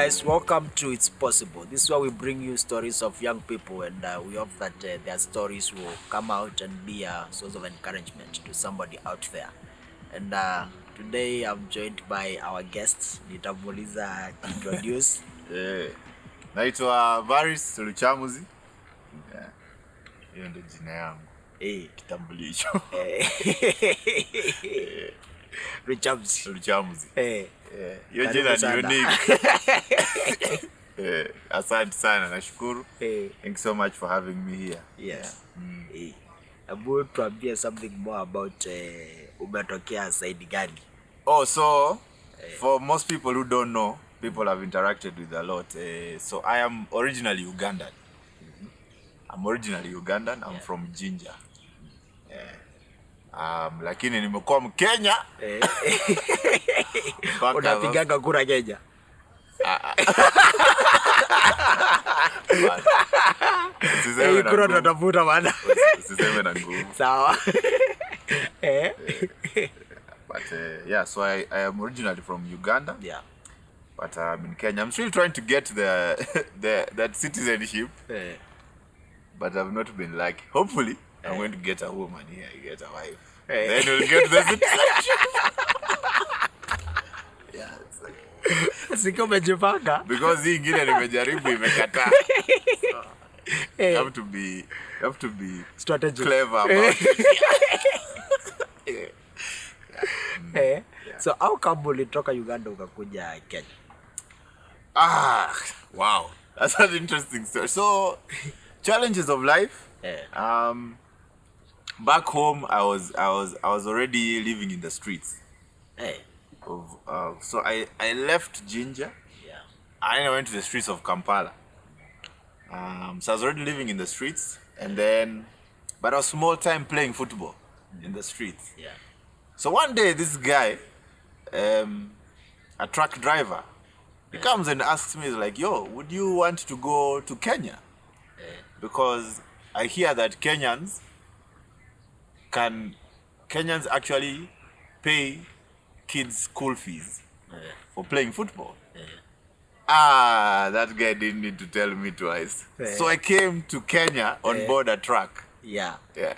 guys, welcome to It's Possible. This is where we bring you stories of young people, and we hope that their stories will come out and be a source of encouragement to somebody out there. And today I'm joined by our guests. Nitamuuliza introduce. Naitwa Varis Luchamuzi. Hiyo ndio jina yangu. Kitambulisho. Luchamuzi. Hiyo jina ni unique. Asante sana, nashukuru. Thank you so much for having me here. Yes. Abu, tuambie something more about umetokea side gani? Oh, so for most people who don't know, people have interacted with a lot. So I am originally Ugandan. I'm originally Ugandan. I'm from Jinja. Lakini nimekuwa Mkenya. Unapigaga kura Kenya? Usiseme na kura tutafuta bana. Usiseme na nguvu. Sawa. But yeah, so I am originally from Uganda. Yeah. But I'm in Kenya. I'm still trying to get that citizenship. But I've not been lucky. Hopefully, I'm going to get a woman here, get a wife. Then we'll get the citizenship. Yeah, it's like... Siko umejipanga? Because hii ingine nimejaribu imekataa. You have to be strategic, clever about it. Yeah. So how come ulitoka Uganda ukakuja Kenya? Wow. That's an interesting story. So, challenges of life. Back home, I was already living in the streets. So I left Jinja. Yeah. I went to the streets of Kampala. So I was already living in the streets, and then, but I was small time playing football in the streets. Yeah. So one day, this guy, a truck driver, he comes and asks me, like, "Yo, would you want to go to Kenya? Because I hear that Kenyans actually pay kids school fees for playing football." That guy didn't need to tell me twice. So I came to Kenya on board a truck. Yeah. Yeah.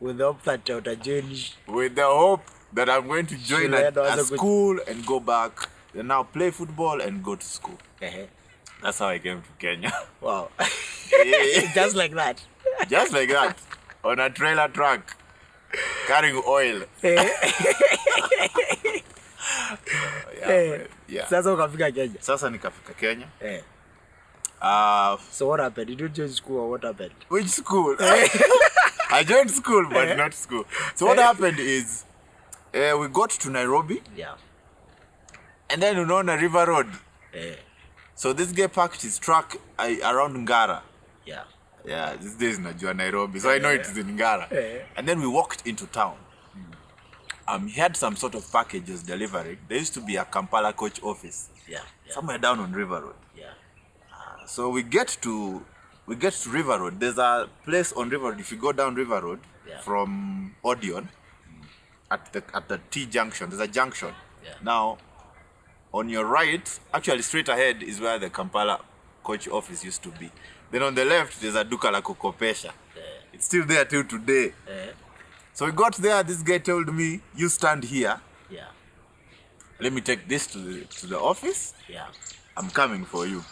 With the hope that with the hope that I'm going to join a school and go back and now play football and go to school. That's how I came to Kenya. Wow. Just like that. Just like that. On a trailer truck. Carrying oil. Yeah. Sasa ukafika Kenya. Sasa nikafika Kenya. So what happened? Did you join school or what happened? Which school? I joined school, but not school. So what happened is, we got to Nairobi. Yeah. And then on a river road. So this guy parked his truck around Ngara. Yeah. Yeah, this day is Najua Nairobi, so I know it is in Ngara. And then we walked into town. He had some sort of packages delivering. There used to be a Kampala coach office. Yeah. Somewhere down on River Road. Yeah. So we get to River Road. There's a place on River Road. If you go down River Road from Odeon, at the T junction, there's a junction. Yeah. Now, on your right, actually straight ahead is where the Kampala coach office used to be. Then on the left, there's a duka la kukopesha. It's still there till today. So we got there, this guy told me, "You stand here. Yeah. Let me take this to the office. Yeah. I'm coming for you."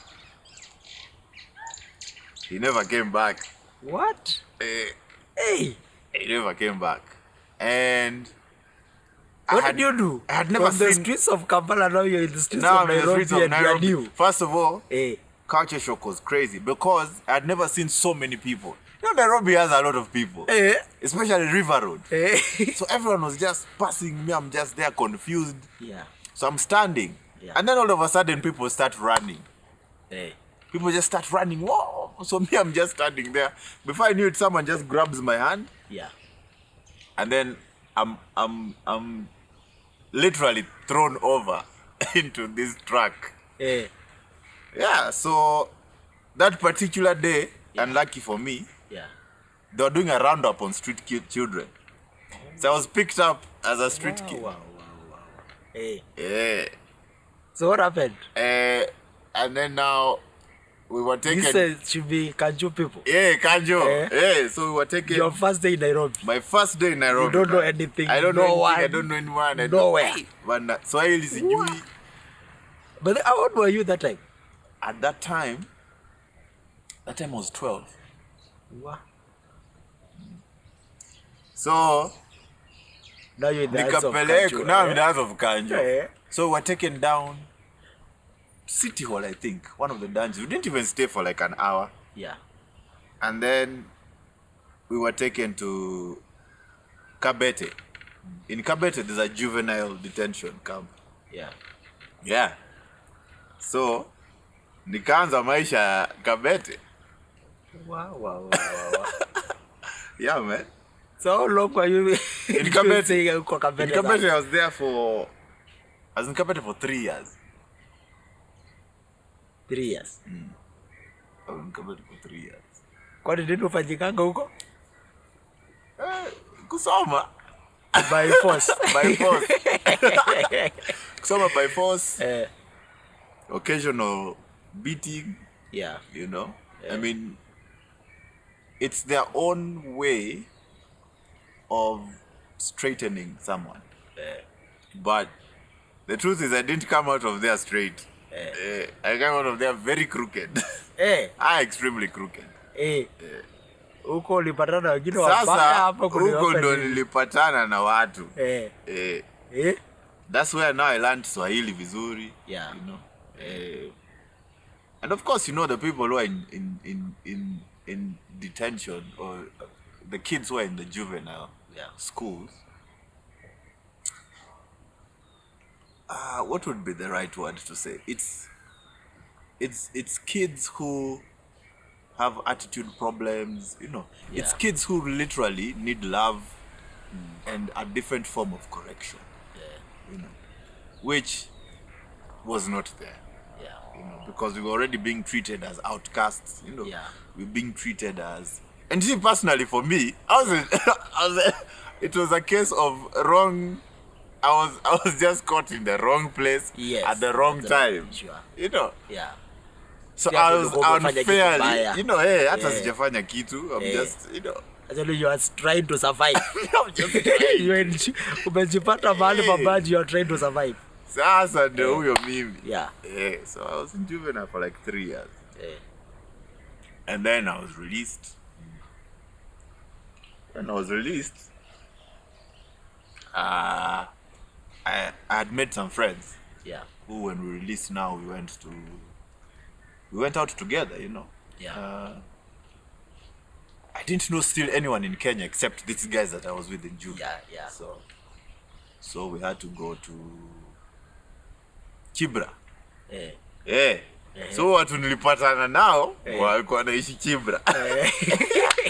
He never came back. What? He never came back. And what did you do? I had never From seen the streets of Kampala, now you're in the streets now of I'm in the Nairobi, streets of Nairobi. and First of all, culture shock was crazy because I had never seen so many people. You know, Nairobi has a lot of people, especially River Road. So everyone was just passing me. I'm just there confused. Yeah. So I'm standing. Yeah. And then all of a sudden, people start running. People just start running. Whoa! So me, I'm just standing there. Before I knew it, someone just grabs my hand. Yeah. And then I'm literally thrown over into this truck. Yeah, so that particular day, unlucky for me, they were doing a roundup on street children. So I was picked up as a street kid. So what happened? I and then now we were taken. This should be Kanjo people. Yeah, Kanjo. Yeah, so we were taken. Your first day in Nairobi. My first day in Nairobi. You don't know anything. I don't know anything. I don't know anyone. Nowhere. But Swahili sijui. But how old were you that time? At that time I was 12. What? So now you're in the hands of Kanjo. Now I'm in the hands of Kanjo. Yeah. So we're taken down City Hall, I think. One of the dungeons. We didn't even stay for like an hour. Yeah. And then we were taken to Kabete. In Kabete, there's a juvenile detention camp. Yeah. Yeah. So, nikaanza maisha Kabete. Wow. Yeah, man. So how long were you in Kabete? In Kabete, I was there for... I was in Kabete for 3 years. 3 years? I was in Kabete for 3 years. Kwa nini ufanyikanga huko? Kusoma. By force. By force. Kusoma by force. Occasional beating. Yeah. You know? I mean, it's their own way of straightening someone. But the truth is I didn't come out of there straight. I came out of there very crooked. Extremely crooked. Huko ulipatana na wengine wabaya hapa kuna huko ndo nilipatana na watu. That's where now I learned Swahili vizuri. Yeah. You know. And of course, you know, the people who are in detention, or the kids who are in the juvenile schools. What would be the right word to say? It's kids who have attitude problems, you know. Yeah. It's kids who literally need love and a different form of correction. You know, which was not there. You know, because we were already being treated as outcasts, you know. We're being treated as, and see, personally for me, it was a case of wrong. I was just caught in the wrong place at the wrong time. Sure. You know. Yeah. So I was unfairly, you know, hata sijafanya kitu. I'm just, you know. Actually, you are trying to survive. I'm just trying. Umejipata mahali pabaya, you are trying to survive. Sasa ndio huyo mimi. Yeah. So I was in juvenile for like 3 years. And then I was released. When I was released, I had met some friends. Who, when we released now, we went out together, you know. I didn't know still anyone in Kenya except these guys that I was with in June. So we had to go to Kibra. So watu nilipatana nao walikuwa wanaishi Kibra.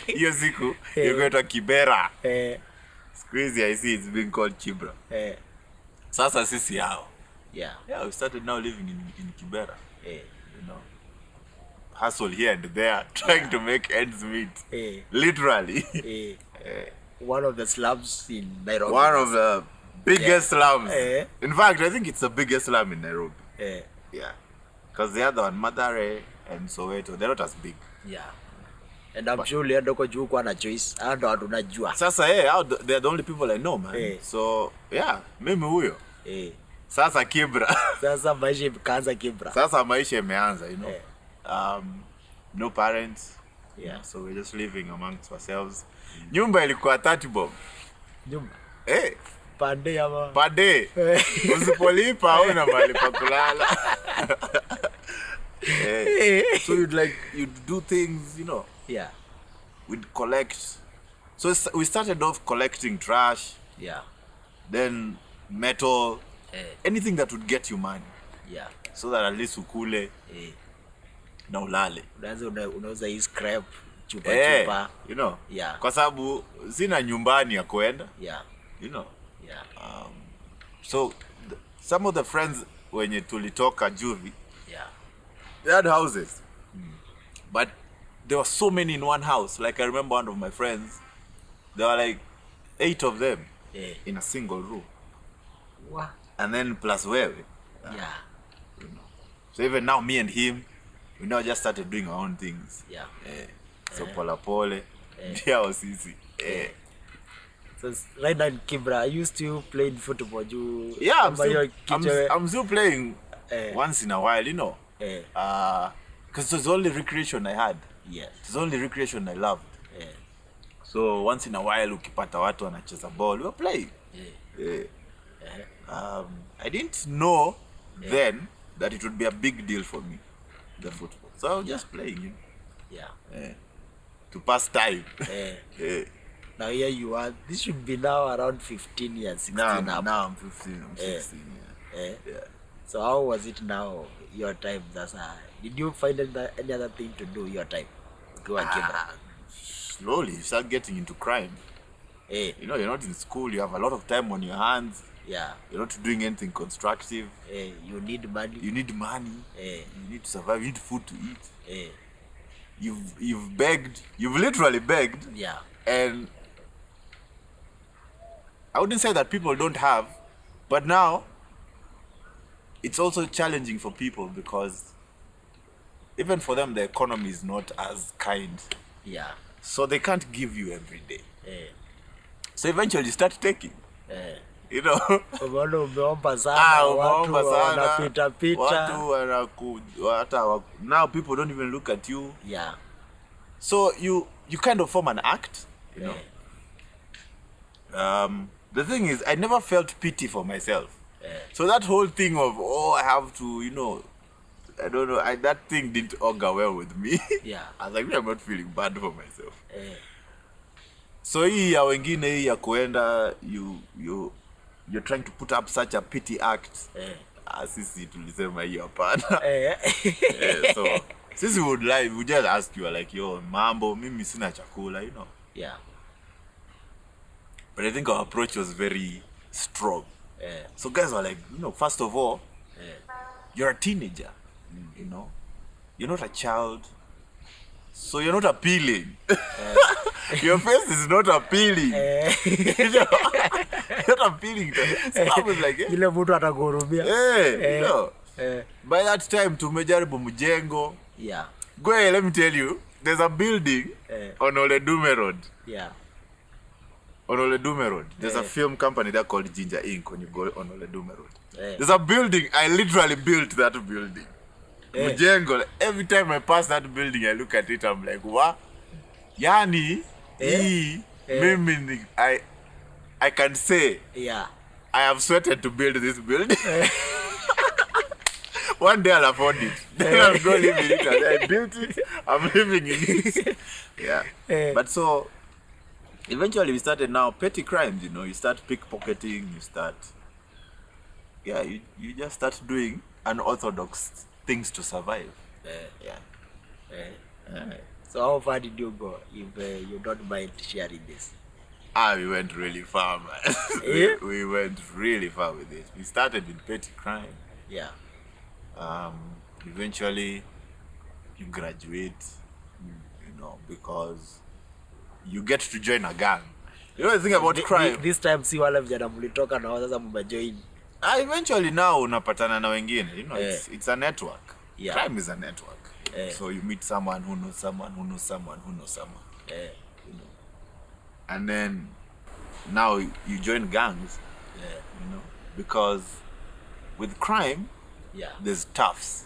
Hiyo siku ilikuwa Kibera. Siku hizi I see it's being called Kibra. Sasa sisi hao. We started now living in Kibera. You know, hustle here and there, trying to make ends meet. Literally. One of the slums in Nairobi. One of the biggest slums. In fact, I think it's the biggest slum in Nairobi. Because the other one, Madare and Soweto, they're not as big. And I'm sure ulienda huko juu kwa na choice. Ando watu unajua. Sasa they're the only people I know, man. So, mimi huyo. Sasa Kibra. Sasa maisha ikaanza Kibra. Sasa maisha imeanza, you know. No parents. So we're just living amongst ourselves. Nyumba ilikuwa 30 bob. Nyumba? Pande ama? Pande. Usipolipa una mahali pa kulala. So you'd do things, you know. We'd collect. So we started off collecting trash. Then metal. Anything that would get you money. So that at least ukule. Na ulale. Unauza hii scrap, chupa. You know. Kwa sababu sina nyumbani ya kuenda. You know. So some of the friends wenye tulitoka Juvie, they had houses. But there were so many in one house. Like I remember one of my friends, there were like 8 of them in a single room. What? And then plus wewe. You know. So even now, me and him, we now just started doing our own things. Yeah. So pole pole, ndia osisi. So right now in Kibra, are you still playing football? Yeah, I'm still playing once in a while, you know. Because it was only recreation I had. Yes. It was only recreation I loved. So once in a while, ukipata watu wanacheza ball, we play. I didn't know then that it would be a big deal for me, the football. So I was just playing, you know. To pass time. Now here you are. This should be now around 15 years, 16 now up. I'm 15, I'm 16. So how was it now, your time? Did you find any other thing to do your time? Slowly, you start getting into crime. You know, you're not in school, you have a lot of time on your hands. Yeah. You're not doing anything constructive. You need money. You need money. You need to survive. You need food to eat. You've begged. You've literally begged. Yeah. And I wouldn't say that people don't have, but now it's also challenging for people because even for them the economy is not as kind. Yeah. So they can't give you every day. So eventually you start taking. You know. Now people don't even look at you. Yeah. So you kind of form an act, you know. The thing is, I never felt pity for myself. So that whole thing of, I have to, you know, I don't know, that thing didn't augur well with me. Yeah. I was like, I'm not feeling bad for myself. So hii ya wengine hii ya kuenda, you're trying to put up such a pity act. Sisi tulisema hiyo hapana. So sisi would just ask you like, yo, mambo, mimi sina chakula, you know. Yeah. But I think our approach was very strong. So guys were like, you know, first of all, you're a teenager, you know. You're not a child. So you're not appealing. Your face is not appealing. You know? You're not appealing. So I was like, you know, by that time, tumejaribu mjengo. Yeah. Go ahead, let me tell you, there's a building on Oledume Road. Yeah. On Oledume Road. There's a film company there called Ginger Inc. when you go on Oledume Road. There's a building, I literally built that building. Mjengo, every time I pass that building, I look at it, I'm like, what? Yani, mimi, I can say, I have sweated to build this building. One day I'll afford it. Then I'll go live in it. I built it, I'm living in it. But so, eventually we started now petty crimes, you know. You start pickpocketing, you start, you just start doing unorthodox things to survive. So how far did you go, if you don't mind sharing this? We went really far, man. We went really far with it. We started with petty crime. Yeah. Eventually you graduate, you know, because you get to join a gang. You know the thing about crime? This time see wale vijana mlitoka na sasa mmejoin. Eventually now unapatana na wengine, you know, it's a network. Crime is a network. So you meet someone who knows someone who knows someone who knows someone. You know. And then now you join gangs. You know, because with crime, there's toughs.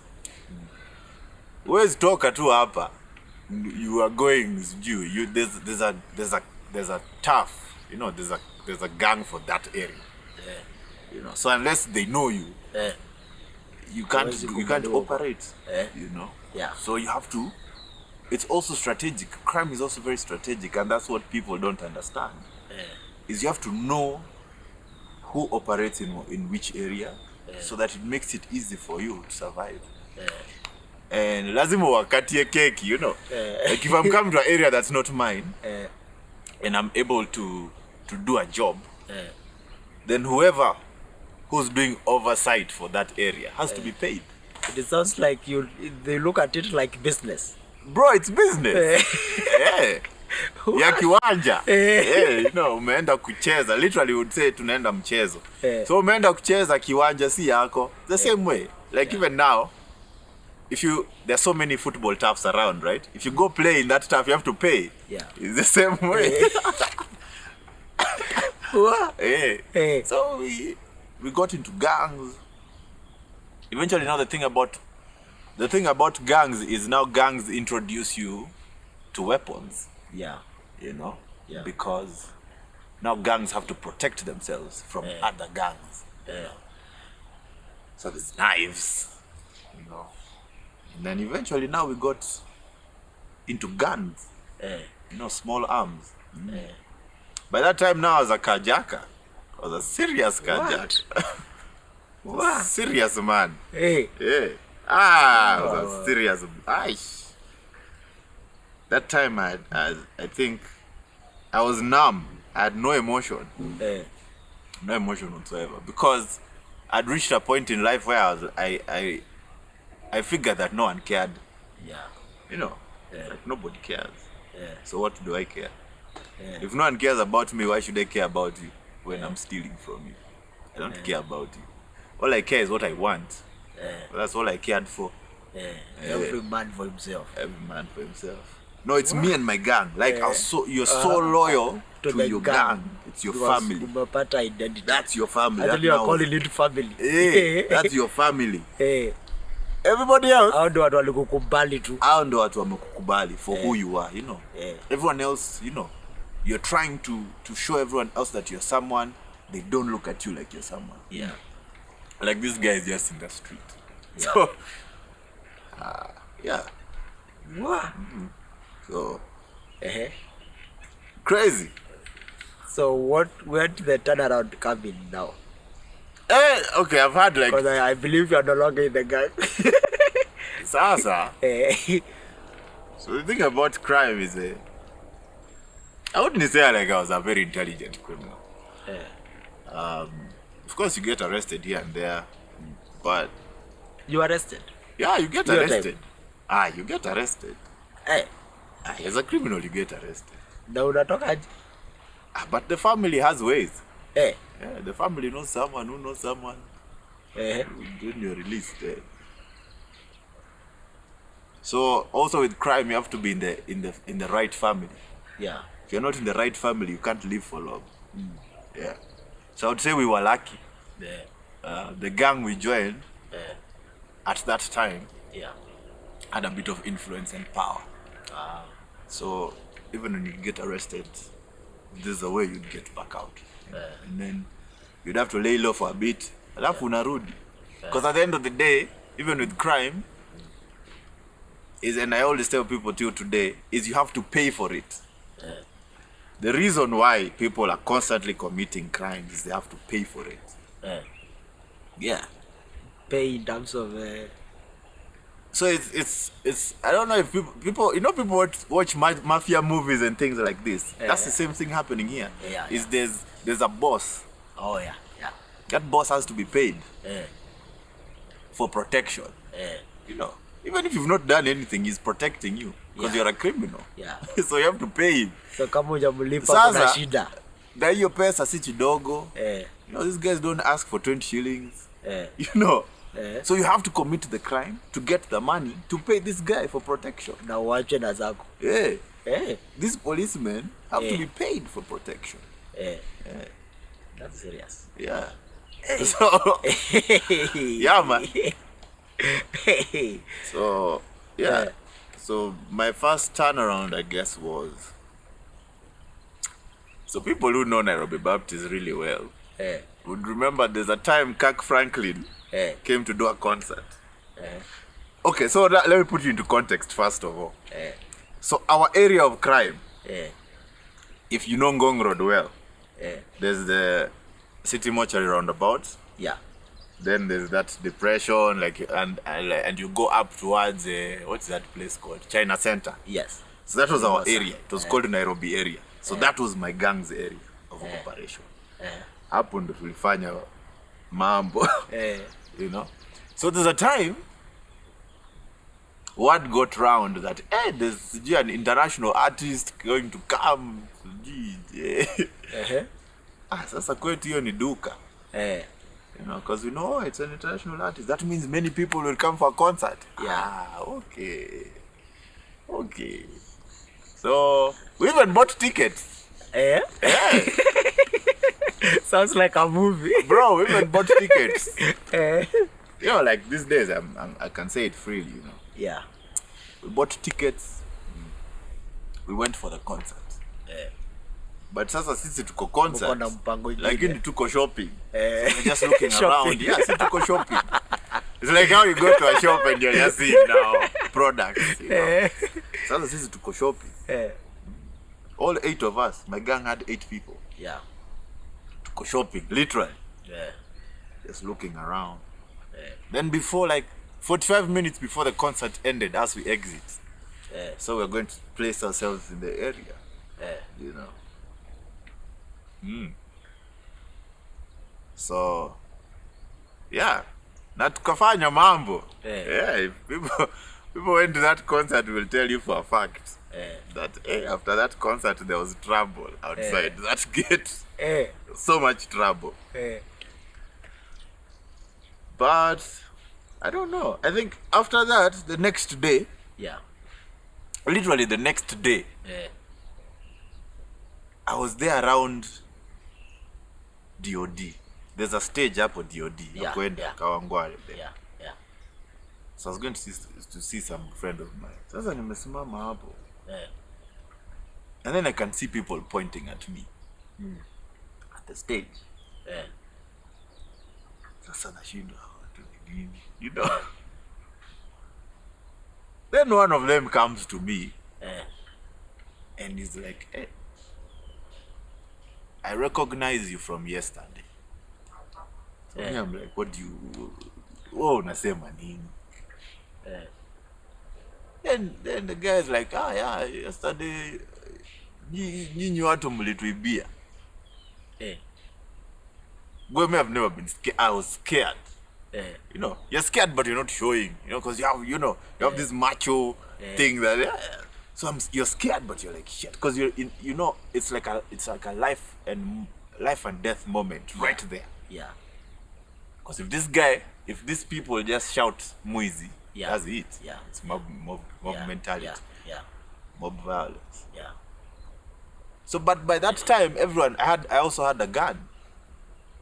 Where's toka tu hapa? You are going you there's a tough, you know, there's a gang for that area. You know, so unless they know you, you can't operate. You know. So you have to. It's also strategic. Crime is also very strategic, and that's what people don't understand. Is you have to know who operates in which area, so that it makes it easy for you to survive. And lazima wakatie keki, you know. Like if I'm coming to an area that's not mine, and I'm able to do a job, then whoever who's doing oversight for that area has to be paid. It sounds like they look at it like business. Bro, it's business. Ya kiwanja. You know, umeenda kucheza. Literally would say tunaenda mchezo. So umeenda kucheza kiwanja si yako. The same way. Like even now, there's so many football turfs around, right? If you go play in that turf, you have to pay. Yeah. It's the same way. What? Hey. So we got into gangs. Eventually, now the thing about gangs is now gangs introduce you to weapons. Yeah. You know? Yeah. Because now gangs have to protect themselves from other gangs. Yeah. So there's knives, you know. And then eventually now we got into guns. You know, small arms. By that time now I was a carjacker. I was a serious carjacker. What? Serious man. Hey. Yeah. I was a serious. That time I think I was numb. I had no emotion. No emotion whatsoever. Because I'd reached a point in life where I figured that no one cared. Yeah. You know, like nobody cares. Yeah. So what do I care? If no one cares about me, why should I care about you when I'm stealing from you? I don't care about you. All I care is what I want. That's all I cared for. Every man for himself. Every man for himself. No, it's me and my gang. Like you're so loyal to your gang. It's your family. Identity. That's your family. Actually, you're calling it family. That's your family. Everybody else, hao ndo watu walikukubali tu. Hao ndo watu wamekukubali for who you are, you know. Everyone else, you know, you're trying to show everyone else that you're someone. They don't look at you like you're someone. Yeah. Like this guy is just in the street. So, yeah. What? So, crazy. So where did the turnaround come in now? Okay, I've had like... Because I believe you're no longer in the gang. Sasa. So the thing about crime is, I wouldn't say like I was a very intelligent criminal. Of course you get arrested here and there, but... You arrested? Yeah, you get arrested. You get arrested. As a criminal, you get arrested. Na unatoka? But the family has ways. Yeah, the family knows someone who knows someone. When you're released. So also with crime, you have to be in the right family. Yeah. If you're not in the right family, you can't live for long. Yeah. So I would say we were lucky. The gang we joined at that time had a bit of influence and power. So even when you get arrested, there's a way you'd get back out. And then you'd have to lay low for a bit. Alafu unarudi. Because at the end of the day, even with crime, and I always tell people till today, is you have to pay for it. The reason why people are constantly committing crimes is they have to pay for it. Yeah. Pay in terms of... So it's I don't know if people you know, people watch mafia movies and things like this. That's the same thing happening here. There's a boss. Oh yeah. That boss has to be paid for protection. You know, even if you've not done anything, he's protecting you because you're a criminal. So you have to pay him. So kama hujamlipa kuna shida. Na hiyo pesa si kidogo. You know, these guys don't ask for 20 shillings. You know. So you have to commit the crime to get the money to pay this guy for protection. Na uache na zako. These policemen have to be paid for protection. That's serious. Yeah. So yeah, man. So yeah. So my first turnaround, I guess, was, so people who know Nairobi Baptist really well would remember there's a time Kirk Franklin came to do a concert. Okay, so let me put you into context first of all. So our area of crime, if you know Ngong Road well, there's the city mortuary roundabout. Then there's that depression, like, and you go up towards what's that place called? China Center. So that was our area. It was called Nairobi area. So that was my gang's area of operation. Hapo ndo tulifanya mambo. You know. So there's a time word got round that there's an international artist going to come. Sasa kwetu hiyo ni duka. You know, because we know it's an international artist. That means many people will come for a concert. Yeah. Okay. Okay. So, we even bought tickets. Yeah. Sounds like a movie. Bro, we even bought tickets. Eh. You know, like these days, I can say it freely, you know. Yeah. We bought tickets. We went for the concert. But sasa sisi tuko concert. Lakini tuko shopping. So we're just looking around. Yeah, sisi tuko shopping. It's like how you go to a shop and you're just seeing now products, you know. Sasa sisi tuko shopping. All 8 of us. My gang had 8 people. Yeah. Tuko shopping, literally. Yeah. Just looking around. Then before, like 45 minutes before the concert ended, as we exit, so we're going to place ourselves in the area, you know. So, yeah, na tukafanya mambo. If people went to that concert, will tell you for a fact that after that concert there was trouble outside that gate. So much trouble. But I don't know. I think after that, the next day, literally the next day, I was there around DOD. There's a stage up at DOD. Kawangware there. So I was going to see some friend of mine. Sasa nimesimama hapo. And then I can see people pointing at me at the stage. Sasa nashindwa watu ni nini, you know. Then one of them comes to me and he's like, hey, I recognize you from yesterday. So me, I'm like, what do you, unasema nini? Then the guy is like, yeah, yesterday nyinyi watu mlituibia. Well, me, I've never been scared. I was scared. You know, you're scared, but you're not showing. You know, because you have this macho thing that. So you're scared, but you're like shit, because you're in. You know, it's like a life and death moment right there. Yeah. Because if these people just shout "Muizi," that's it. Yeah. It's mob mentality. Yeah. Mob violence. Yeah. So, but by that time, I also had a gun.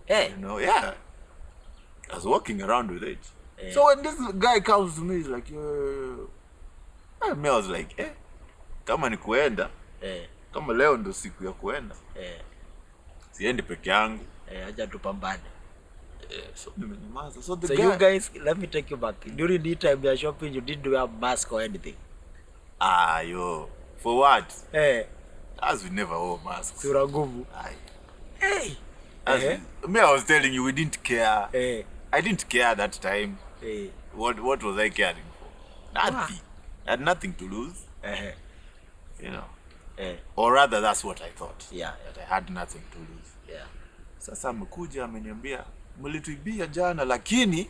You know, I was walking around with it. So when this guy comes to me, he's like, me, I was like, kama ni kuenda, kama leo ndo siku ya kuenda, siendi peke yangu, acha tupambane. So nimenyamaza. So you guys, let me take you back. During the time you are shopping, you didn't wear a mask or anything? For what? As we never wore masks. Sura nguvu. Me, I was telling you, we didn't care. I didn't care that time. What was I caring for? Nothing. I had nothing to lose. You know. Or rather, that's what I thought. That I had nothing to lose. Sasa amekuja ameniambia mlituibia jana, lakini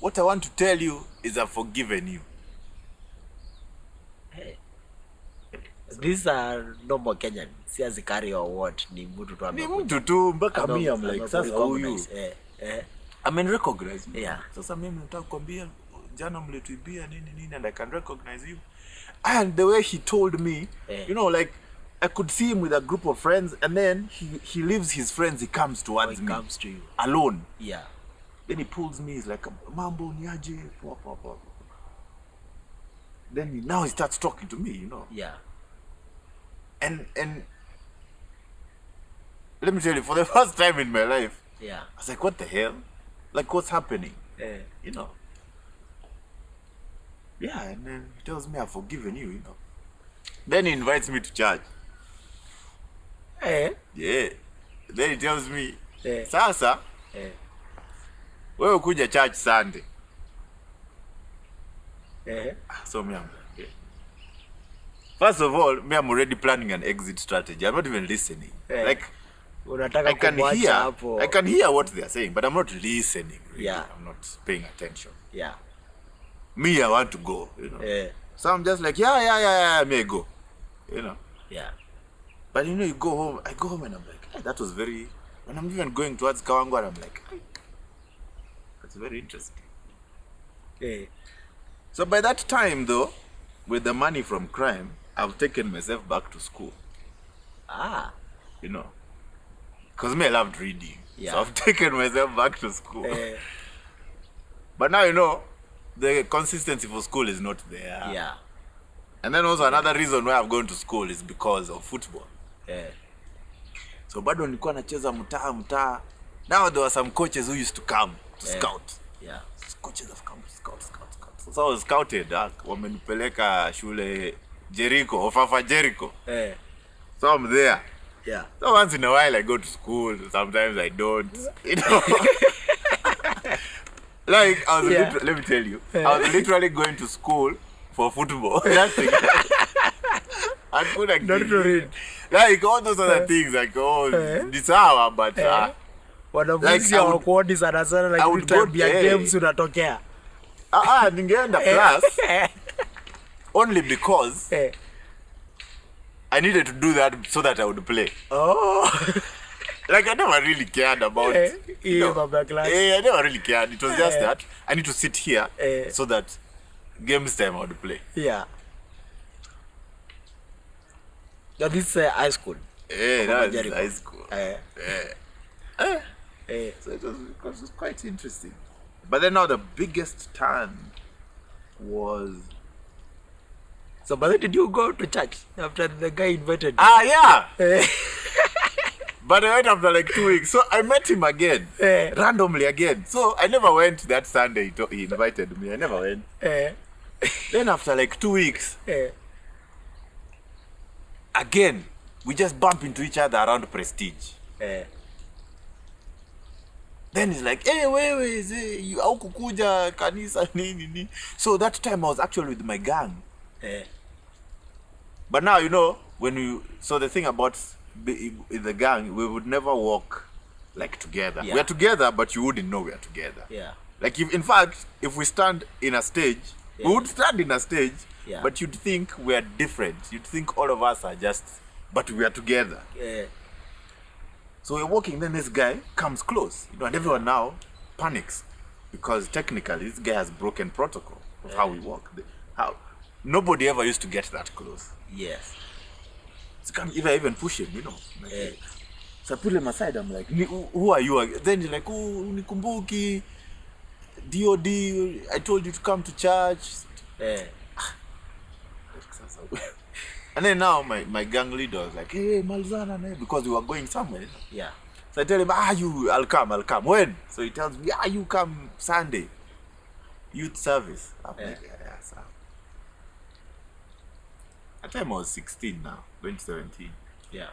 what I want to tell you is I've forgiven you. These are normal Kenyan. Si azikari or what? Ni mtu tu amekuja. Ni mtu tu mpaka mimi I'm like sasa huyu. I mean recognize me. Sasa mimi nataka kukwambia jana mlituibia nini and I can recognize you. And the way he told me, you know, like I could see him with a group of friends, and then he leaves his friends, he comes towards me. He comes to you. Alone. Yeah. Then he pulls me, he's like, mambo niaje, pop. Then now he starts talking to me, you know. Yeah. And let me tell you, for the first time in my life, I was like, what the hell? Like, what's happening? You know. And then he tells me, I've forgiven you, you know. Then he invites me to church. Then he tells me, sasa, wewe kuja church Sunday. So me, I'm like, first of all, me, I'm already planning an exit strategy. I'm not even listening. Like, I can hear what they are saying, but I'm not listening. Really. I'm not paying attention. Me, I want to go, you know. So I'm just like, may I go, you know. But you know, I go home and I'm like, that was very, when I'm even going towards Kawangware, I'm like, That's very interesting. Eh. So by that time, though, with the money from crime, I've taken myself back to school. Ah. You know, because me, I loved reading. Yeah. So I've taken myself back to school. But now, you know, the consistency for school is not there. Yeah. And then also another reason why I've gone to school is because of football. So bado nilikuwa nacheza mtaa. Now there were some coaches who used to come to scout. Yeah. Coaches have come to scout. So I was scouted. Wamenipeleka shule Jericho, Ofafa Jericho. So I'm there. Yeah. So once in a while I go to school. Sometimes I don't. You know. Like I was let me tell you, I was literally going to school for football. Nothing. I couldn't not to read. Like all those other things, like this hour, but wanafunzi hawakuoni sana sana, like every time ya games unatokea. Ningeenda class only because I needed to do that so that I would play. Oh. Like I never really cared about class. I never really cared. It was just that I need to sit here so that games time I would play. Yeah. That is high school. That is high school. So it was quite interesting. But then now the biggest turn was... So, but then did you go to church after the guy invited you? Yeah! But I went after like 2 weeks. So I met him again. Randomly again. So I never went that Sunday he invited me. I never went. Then after like 2 weeks, again, we just bump into each other around Prestige. Then he's like, hey, wait, you haukukuja kanisa nini. So that time I was actually with my gang. But now, you know, so the thing about in the gang, we would never walk like together. Yeah. We are together, but you wouldn't know we are together. Yeah. Like in fact, if we stand in a stage, we would stand in a stage, but you'd think we are different. You'd think all of us are just, but we are together. So we're walking, then this guy comes close, you know, and everyone now panics because technically this guy has broken protocol of how we walk. How nobody ever used to get that close. Yes. So can't even push him, you know. Like, so I put him aside. I'm like, who are you? Then he's like, oh, unikumbuki, DOD. I told you to come to church. And then now my gang leader was like, hey, Malzana, because we were going somewhere. Yeah. So I tell him, I'll come. When? So he tells me, you come Sunday. Youth service. I'm like, sir. At the time I was 16 now, 2017. Yeah.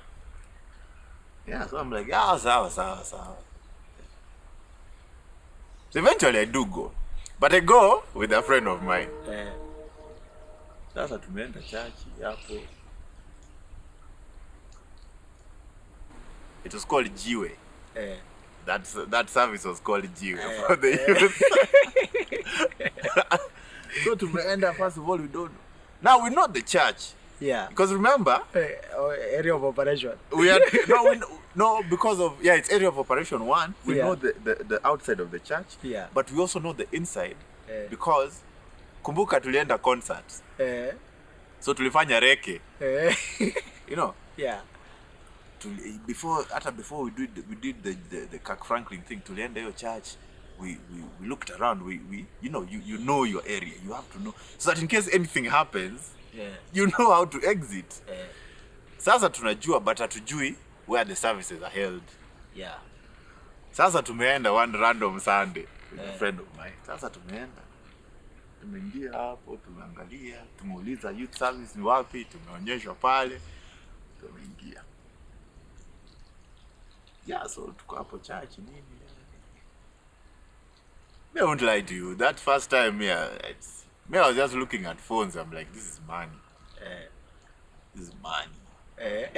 Yeah, so I'm like, sawa. So eventually I do go. But I go with a friend of mine. Sasa tumeenda church hapo. It was called Jiwe. That service was called Jiwe for the youth. So tumeenda, first of all, we don't. Now we know the church. Yeah. Because remember, area of operation. We are no, because of it's area of operation 1. We know the outside of the church. Yeah. But we also know the inside because kumbuka tulienda concerts. So tulifanya reke. You know? Yeah. Before we did the Kirk Franklin thing, tulienda your church. We looked around. We you know your area. You have to know so that in case anything happens, you know how to exit. Sasa tunajua but hatujui where the services are held. Yeah. Sasa tumeenda one random Sunday with a friend of mine. Sasa tumeingia hapo, tumeangalia, tumeuliza youth service ni wapi, tumeonyeshwa pale, tumeingia. Yeah, so tuko hapo church nini. I won't lie to you. That first time, I was just looking at phones. I'm like, this is money. This is money. And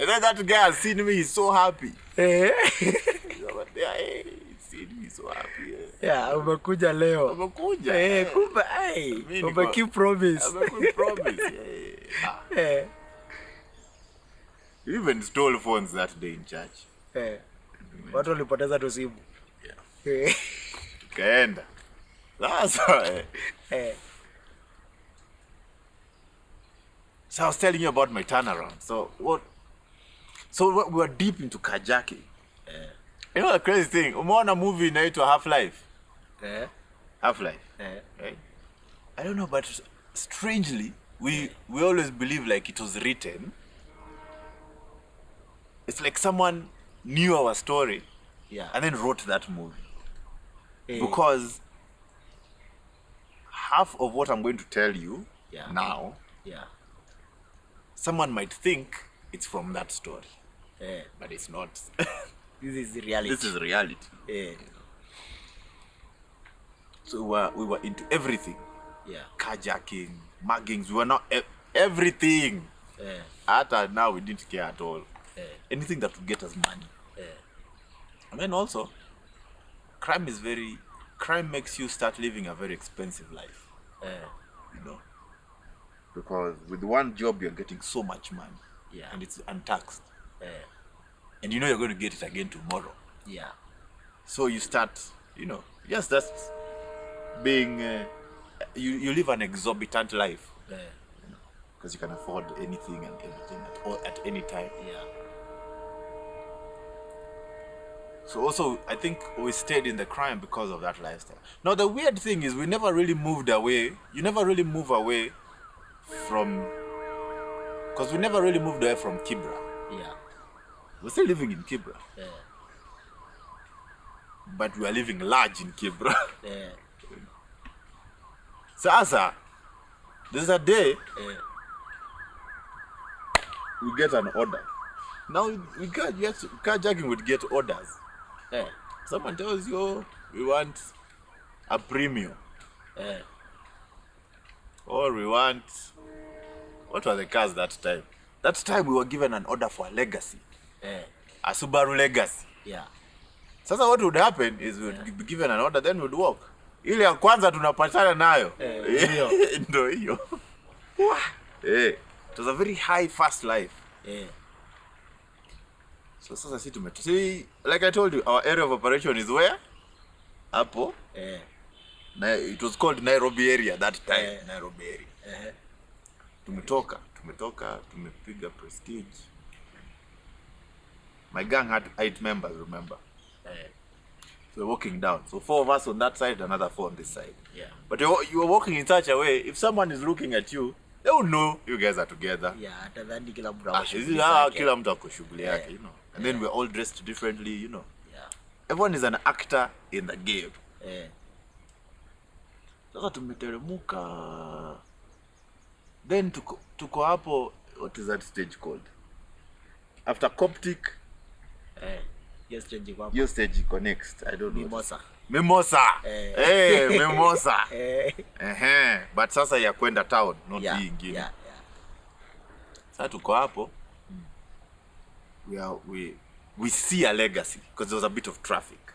then that guy has seen me. He's so happy. He's seen me so happy. Yeah, umekuja leo. Umekuja. Kumbe, umekeep promise. Umekeep promise. You even stole phones that day in church. Watu walipoteza tu simu. Yeah. Tukaenda. Sasa So I was telling you about my turnaround. So we were deep into carjacking. You know the crazy thing? Umeona movie inaitwa Half-Life. Half-Life. Right? I don't know, but strangely, we always believe like it was written. It's like someone knew our story, and then wrote that movie. Because half of what I'm going to tell you now, someone might think it's from that story, but it's not. This is the reality. This is reality. So we were into everything. Carjacking, muggings. We were not everything. At now we didn't care at all. Anything that would get us money. And then also, crime makes you start living a very expensive life. You know, because with one job you're getting so much money, and it's untaxed, and you know you're going to get it again tomorrow. So you start, you know, that's being you live an exorbitant life, because you can afford anything and everything at any time. So also, I think we stayed in the crime because of that lifestyle. Now, the weird thing is we never really moved away. You never really move away from... Because we never really moved away from Kibra. We're still living in Kibra. But we are living large in Kibra. So, Asa, there's a day we get an order. Now, carjacking would get orders. Someone tells you, we want a premium. Or we want... What were the cars that time? That time we were given an order for a Legacy. A Subaru Legacy. Sasa what would happen is we would be given an order, then we'd walk. Ile ya kwanza tunapatana nayo. Ndio hiyo. It was a very high fast life. So sasa see, like I told you, our area of operation is where? Hapo. It was called Nairobi area that time. Nairobi area. Tumetoka, tumepiga Prestige. My gang had 8 members, remember? So we're walking down. So 4 of us on that side, another 4 on this side. But you were walking in such a way, if someone is looking at you, they will know you guys are together. Atadhani kila mtu ako shughuli yake, you know. And then we're all dressed differently, you know. Everyone is an actor in the game. Sasa tumeteremuka. Then tuko hapo, what is that stage called? After Coptic. Your stage iko next. I don't know. Mimosa. Mimosa. But sasa ya kwenda town, not hii ingine. Sasa tuko hapo. We see a Legacy because there was a bit of traffic.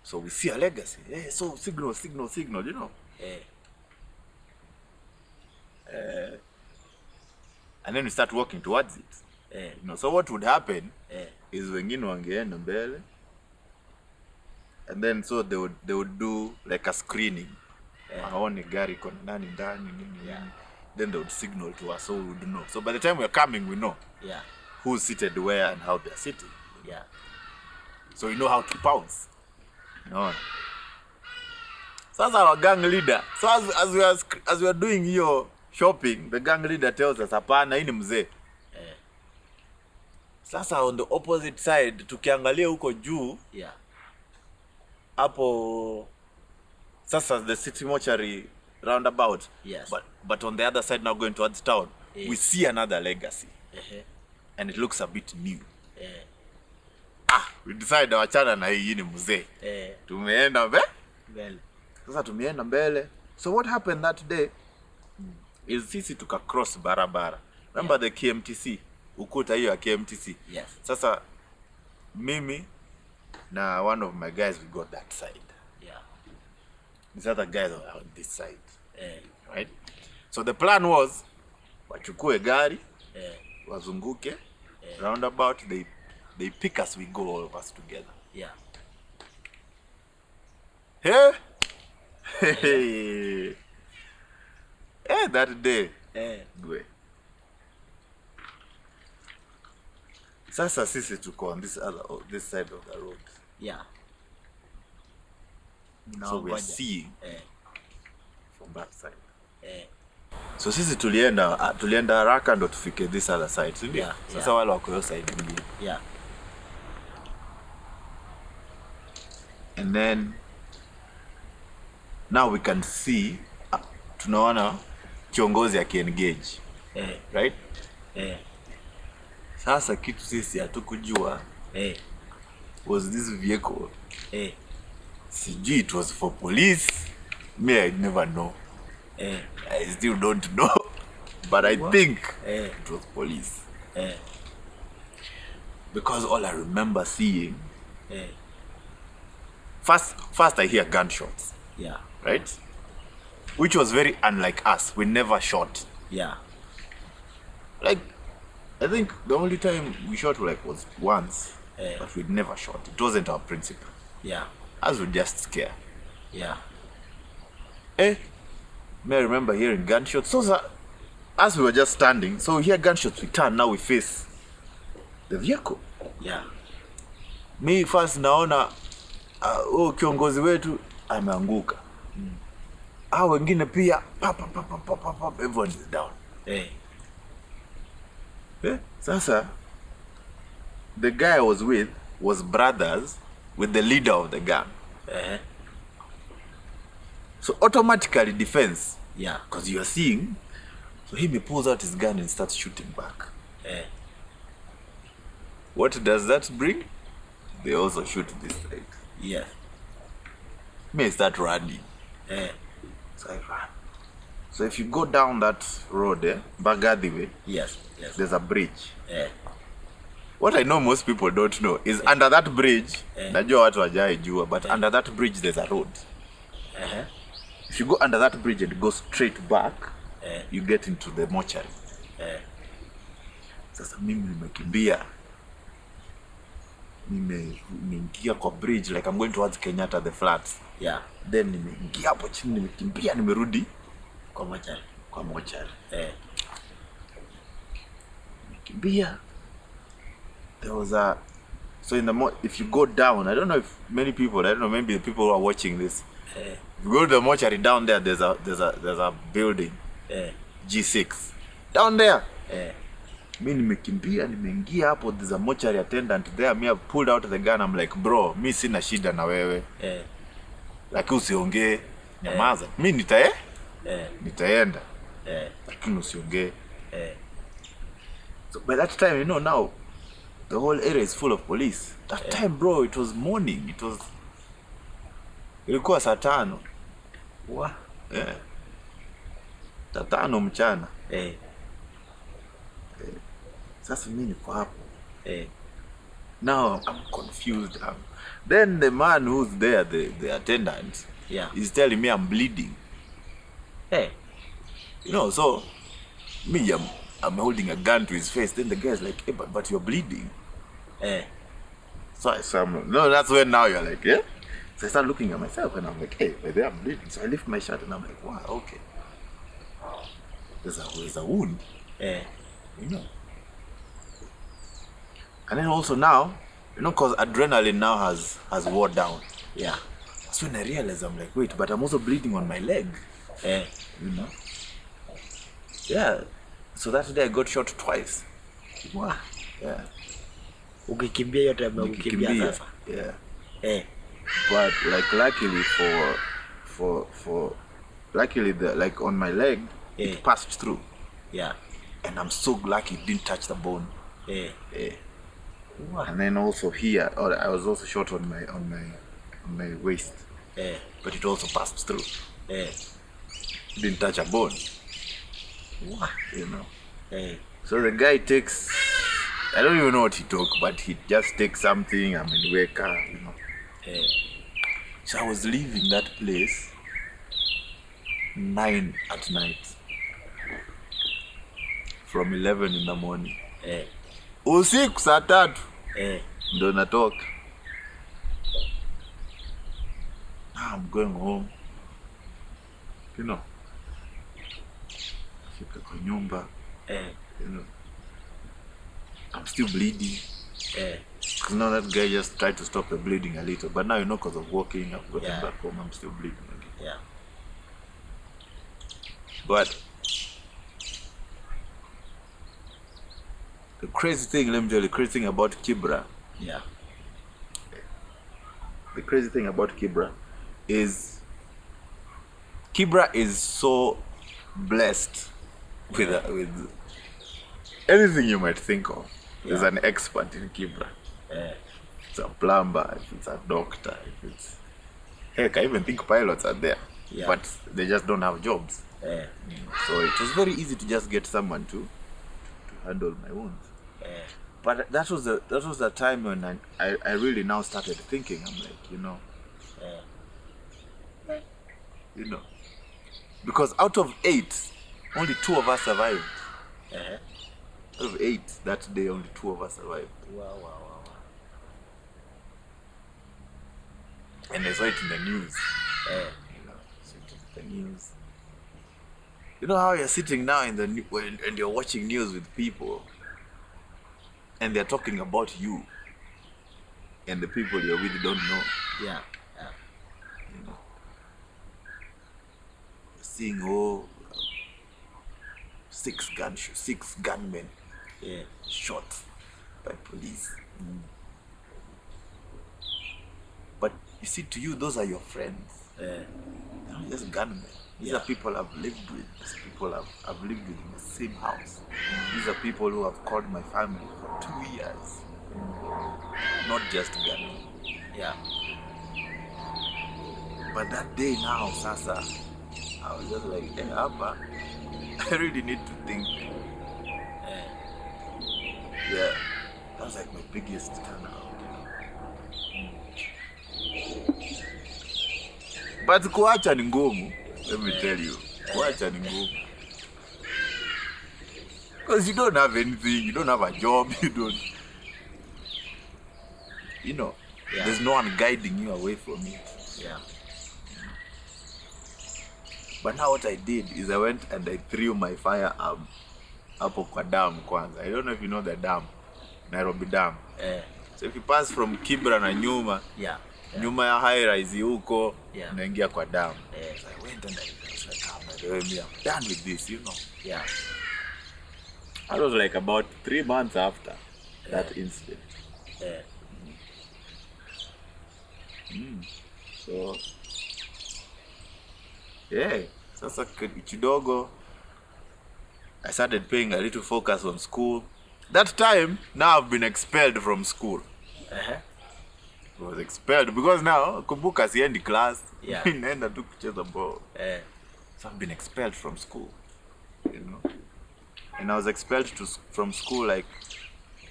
So we see a Legacy. So signal, you know. And then we start walking towards it. You know, so what would happen is wengine wangeenda mbele, and then so they would do like a screening. Waone gari iko nani ndani nini. Then they would signal to us so we would know. So by the time we're coming, we know who's seated where and how they're sitting. So we know how to pounce. No. So as our gang leader, so as we are doing your shopping, the gang leader tells us, hapana, hii ni mzee. Sasa on the opposite side, tukiangalia huko juu, hapo, sasa the city mortuary roundabout, but on the other side now going towards town, we see another Legacy. And it looks a bit new. We decided wachana na hii ni mzee. Tumeenda mbele. Sasa tumeenda mbele. So what happened that day is sisi tuka cross barabara. Remember the KMTC? Ukuta hiyo ya KMTC. Sasa mimi na one of my guys, we got that side. These other guys are on this side. Right? So the plan was wachukue gari, wazunguke roundabout, they They pick us, we go all of us together. Yeah. Hey! Hey! Hey, that day. Gwe. Sasa sisi tuko on this side of the road. Yeah. So we are seeing from that side. So sisi tulienda haraka ndo tufike this other side, si ndio? Sasa wale wako hiyo side nyingine. Yeah. And then now we can see tunaona kiongozi akiengage. Right? Sasa kitu sisi hatukujua was this vehicle. Sijui it was for police. Me, I never know. I still don't know. But I think it was police. Because all I remember seeing, first I hear gunshots. Yeah. Right? Which was very unlike us. We never shot. Yeah. Like, I think the only time we shot was once. But we never shot. It wasn't our principle. Yeah. Us would just scare. Yeah. May I remember hearing gunshots. So as we were just standing, so we hear gunshots, we turn, now we face the vehicle. Yeah. Me first naona kiongozi wetu ameanguka. Wengine pia pop, everyone is down. Sasa the guy I was with was brothers with the leader of the gang. So automatically defense. Yeah. Because you are seeing. So he pulls out his gun and starts shooting back. What does that bring? They also shoot this side. Yeah. Me start running. So I run. So if you go down that road, Bagadi way, yes, there's a bridge. What I know most people don't know is under that bridge, najua watu hawajaijua, but under that bridge there's a road. If you go under that bridge and go straight back, you get into the mortuary. Sasa mimi nimekimbia. Nimeingia kwa bridge like I'm going towards Kenyatta the flats. Yeah. Then nimeingia hapo chini, nimekimbia, nimerudi kwa mortuary. Kwa mortuary. Nimekimbia. There was a so in the if you go down, I don't know if many people, I don't know, maybe the people who are watching this. If you go to the mortuary down there, there's a building. G6. Down there. Me nimekimbia, nimeingia hapo, there's a mortuary attendant there. Me have pulled out the gun. I'm like, bro, mi sina shida na wewe. Lakini usiongee, nyamaza. Mi nitaenda. Lakini usiongee. So by that time, you know, now the whole area is full of police. That time, bro, it was morning. Ilikuwa saa 5. Saa 5 mchana. Sasa mimi niko hapo. Now I'm confused. Then the man who's there, the attendant, is telling me I'm bleeding. You know, so me, I'm holding a gun to his face. Then the guy's like, hey, but you're bleeding. So no, that's when now you're like, yeah? So I start looking at myself and I'm like, hey, but I'm bleeding. So I lift my shirt and I'm like, wow, okay. There's a wound. You know. And then also now, you know, because adrenaline now has worn down. Yeah. That's when I realized, I'm like, wait, but I'm also bleeding on my leg. You know? Yeah. So that day I got shot twice. Wow. Yeah. Ukikimbia yote ukikimbia sasa. Yeah. But like luckily luckily like on my leg it passed through. Yeah. And I'm so lucky it didn't touch the bone. Wow. And then also here, I was also shot on my waist. But it also passed through. Didn't touch a bone. Wow. You know. So the guy takes, I don't even know what he took, but he just takes something. I'm in Weka, you know. So I was leaving that place 9 at night. From 11 in the morning. Usiku saa 3. ndo natoka. Now I'm going home. You know. Fika kwa nyumba. You know. I'm still bleeding. Because now that guy just tried to stop the bleeding a little. But now, you know, because of walking, I've gotten back home, I'm still bleeding again. Yeah. But the crazy thing, let me tell you, the crazy thing about Kibra. Yeah. The crazy thing about Kibra is so blessed with anything you might think of. There's an expert in Kibra. It's a plumber, if it's a doctor, if it's... Heck, I even think pilots are there. But they just don't have jobs. So it was very easy to just get someone to handle my wounds. But that was the time when I really now started thinking. I'm like, you know, because out of 8, only 2 of us survived. Out of 8 that day, only 2 of us survived. Wow. And I saw it in the news. You know, saw it in the news. You know how you're sitting now in the and you're watching news with people, and they're talking about you, and the people you're with don't know. Yeah. You know, seeing 6 gunmen shot by police. But you see, to you, those are your friends. They're not just gunmen. These are people I've lived with. These people I've lived with in the same house. These are people who have called my family for 2 years. Not just gunmen. Yeah. But that day now, Sasa, I was just like, hey, Abba, I really need to think. Yeah. That was like my biggest turnout, But kuacha ni ngumu, let me tell you. Kuacha ni ngumu. Because you don't have anything, you don't have a job, you know, there's no one guiding you away from it. Yeah. But now what I did is I went and I threw my firearm hapo kwa dam kwanza. I don't know if you know the dam, Nairobi dam. So if you pass from Kibra na nyuma, nyuma ya high rise huko, unaingia kwa dam. So I went and I was like, I'm done with this, you know. Yeah. I was like about 3 months after that incident. So sasa kidogo I started paying a little focus on school. That time, now I've been expelled from school. I was expelled because now kumbuka siendi class. Naenda tu kucheza ball. So I've been expelled from school, you know. And I was expelled from school like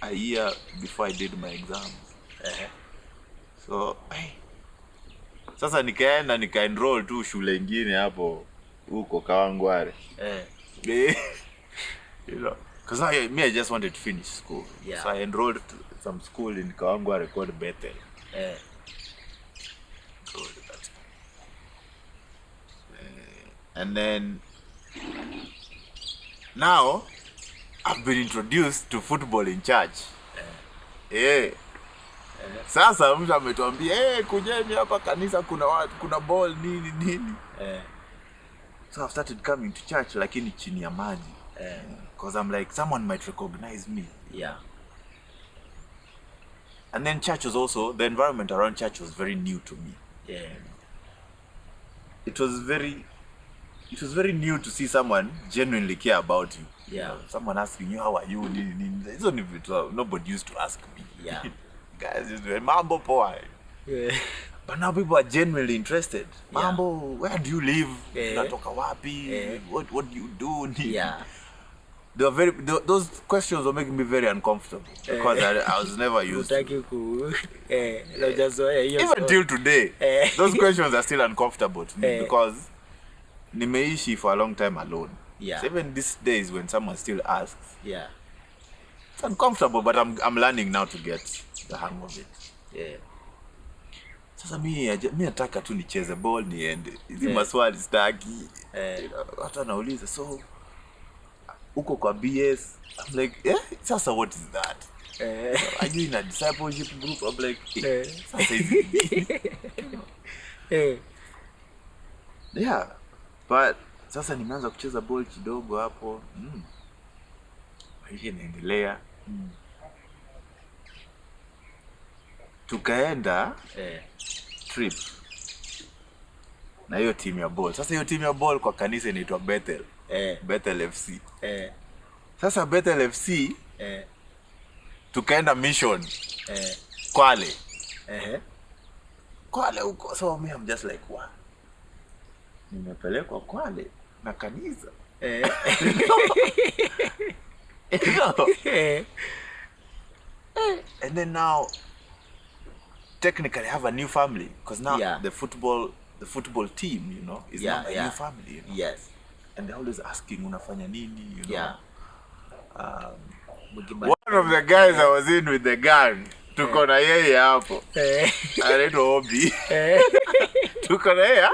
a year before I did my exams. So sasa nikaenda nika-enroll tu shule ingine hapo huko Kawangware. You know, because I just wanted to finish school. So I enrolled to some school in Kawangware called Bethel. And then now I've been introduced to football in church. Sasa mtu ametuambia, kujeni hapa kanisa kuna ball nini. So I've started coming to church lakini chini ya maji. Because I'm like, someone might recognize me. And then church was also, the environment around church was very new to me. It was very new to see someone genuinely care about you. You know, someone asking you, how are you? It's only nobody used to ask me. Guys used to say, Mambo poa. But now people are genuinely interested. Mambo, where do you live? Unatoka wapi? What do you do? They were those questions were making me very uncomfortable because I was never used to. Even till today, those questions are still uncomfortable to me because nimeishi for a long time alone. So even these days when someone still asks, it's uncomfortable, but I'm learning now to get the hang of it. Yeah. Sasa mimi nataka tu nicheze ball niende. Hizi maswali sitaki. Hata nauliza so uko kwa BS. I'm like, sasa what is that? Are you in a discipleship group? I'm like, sasa hizi. Yeah. But sasa nimeanza kucheza ball kidogo hapo. Maisha inaendelea. Tukaenda trip na hiyo team ya ball. Sasa hiyo team ya ball kwa kanisa inaitwa Bethel. Bethel FC. Sasa Bethel FC tukaenda mission. Kwale. Kwale huko. So me I'm just like, wow. Nimepelekwa Kwale na kanisa. And then now technically I have a new family because now the football team, you know, is now a new family, you know? Yes. And they're always asking unafanya nini, you know. Yeah. One of the guys I was in with the gang, tuko na yeye hapo. Anaitwa Obi. Tuko na yeye.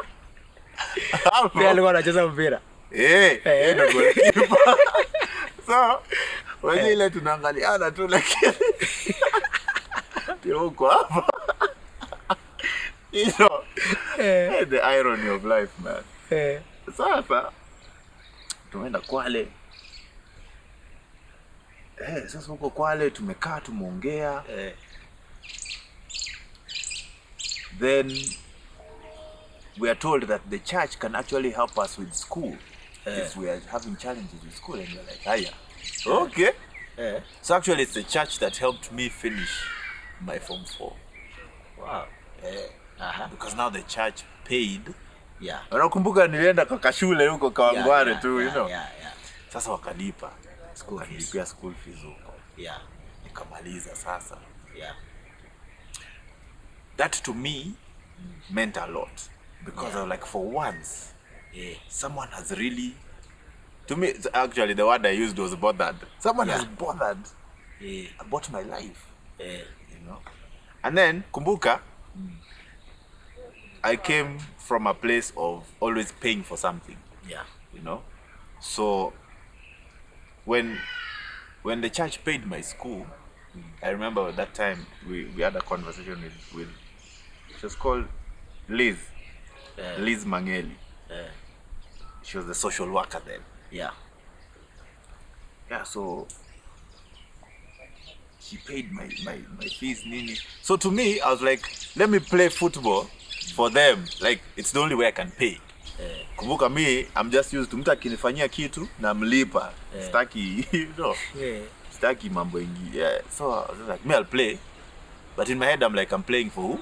Pia alikuwa anacheza mpira. Ndio goalkeeper. So, wewe ile tunaangaliana tu lakini yuko hapa. You know, the irony of life, man. Sasa tumeenda Kwale. Sasa huko Kwale tumekaa tumeongea. Then we are told that the church can actually help us with school if we are having challenges with school, and we're like, hiya. Okay. So actually it's the church that helped me finish my Form 4. Wow. Because now the church paid. Yeah. Unakumbuka nilienda kwa shule huko Kawangware tu, you know. Sasa wakalipa school fees huko. Nikamaliza sasa. That to me meant a lot because I was like, for once someone has really, to me actually the word I used was bothered. Someone has bothered about my life. You know. And then kumbuka I came from a place of always paying for something. You know. So when the church paid my school, I remember at that time we had a conversation with she was called Liz. Liz Mangeli. She was the social worker then. So she paid my fees nini. So to me I was like, let me play football for them. Like it's the only way I can pay. Kumbuka me, I'm just used to mtu akinifanyia kitu na mlipa. Sitaki, you know. Sitaki mambo ingi. So I was like, me I'll play. But in my head I'm like, I'm playing for who?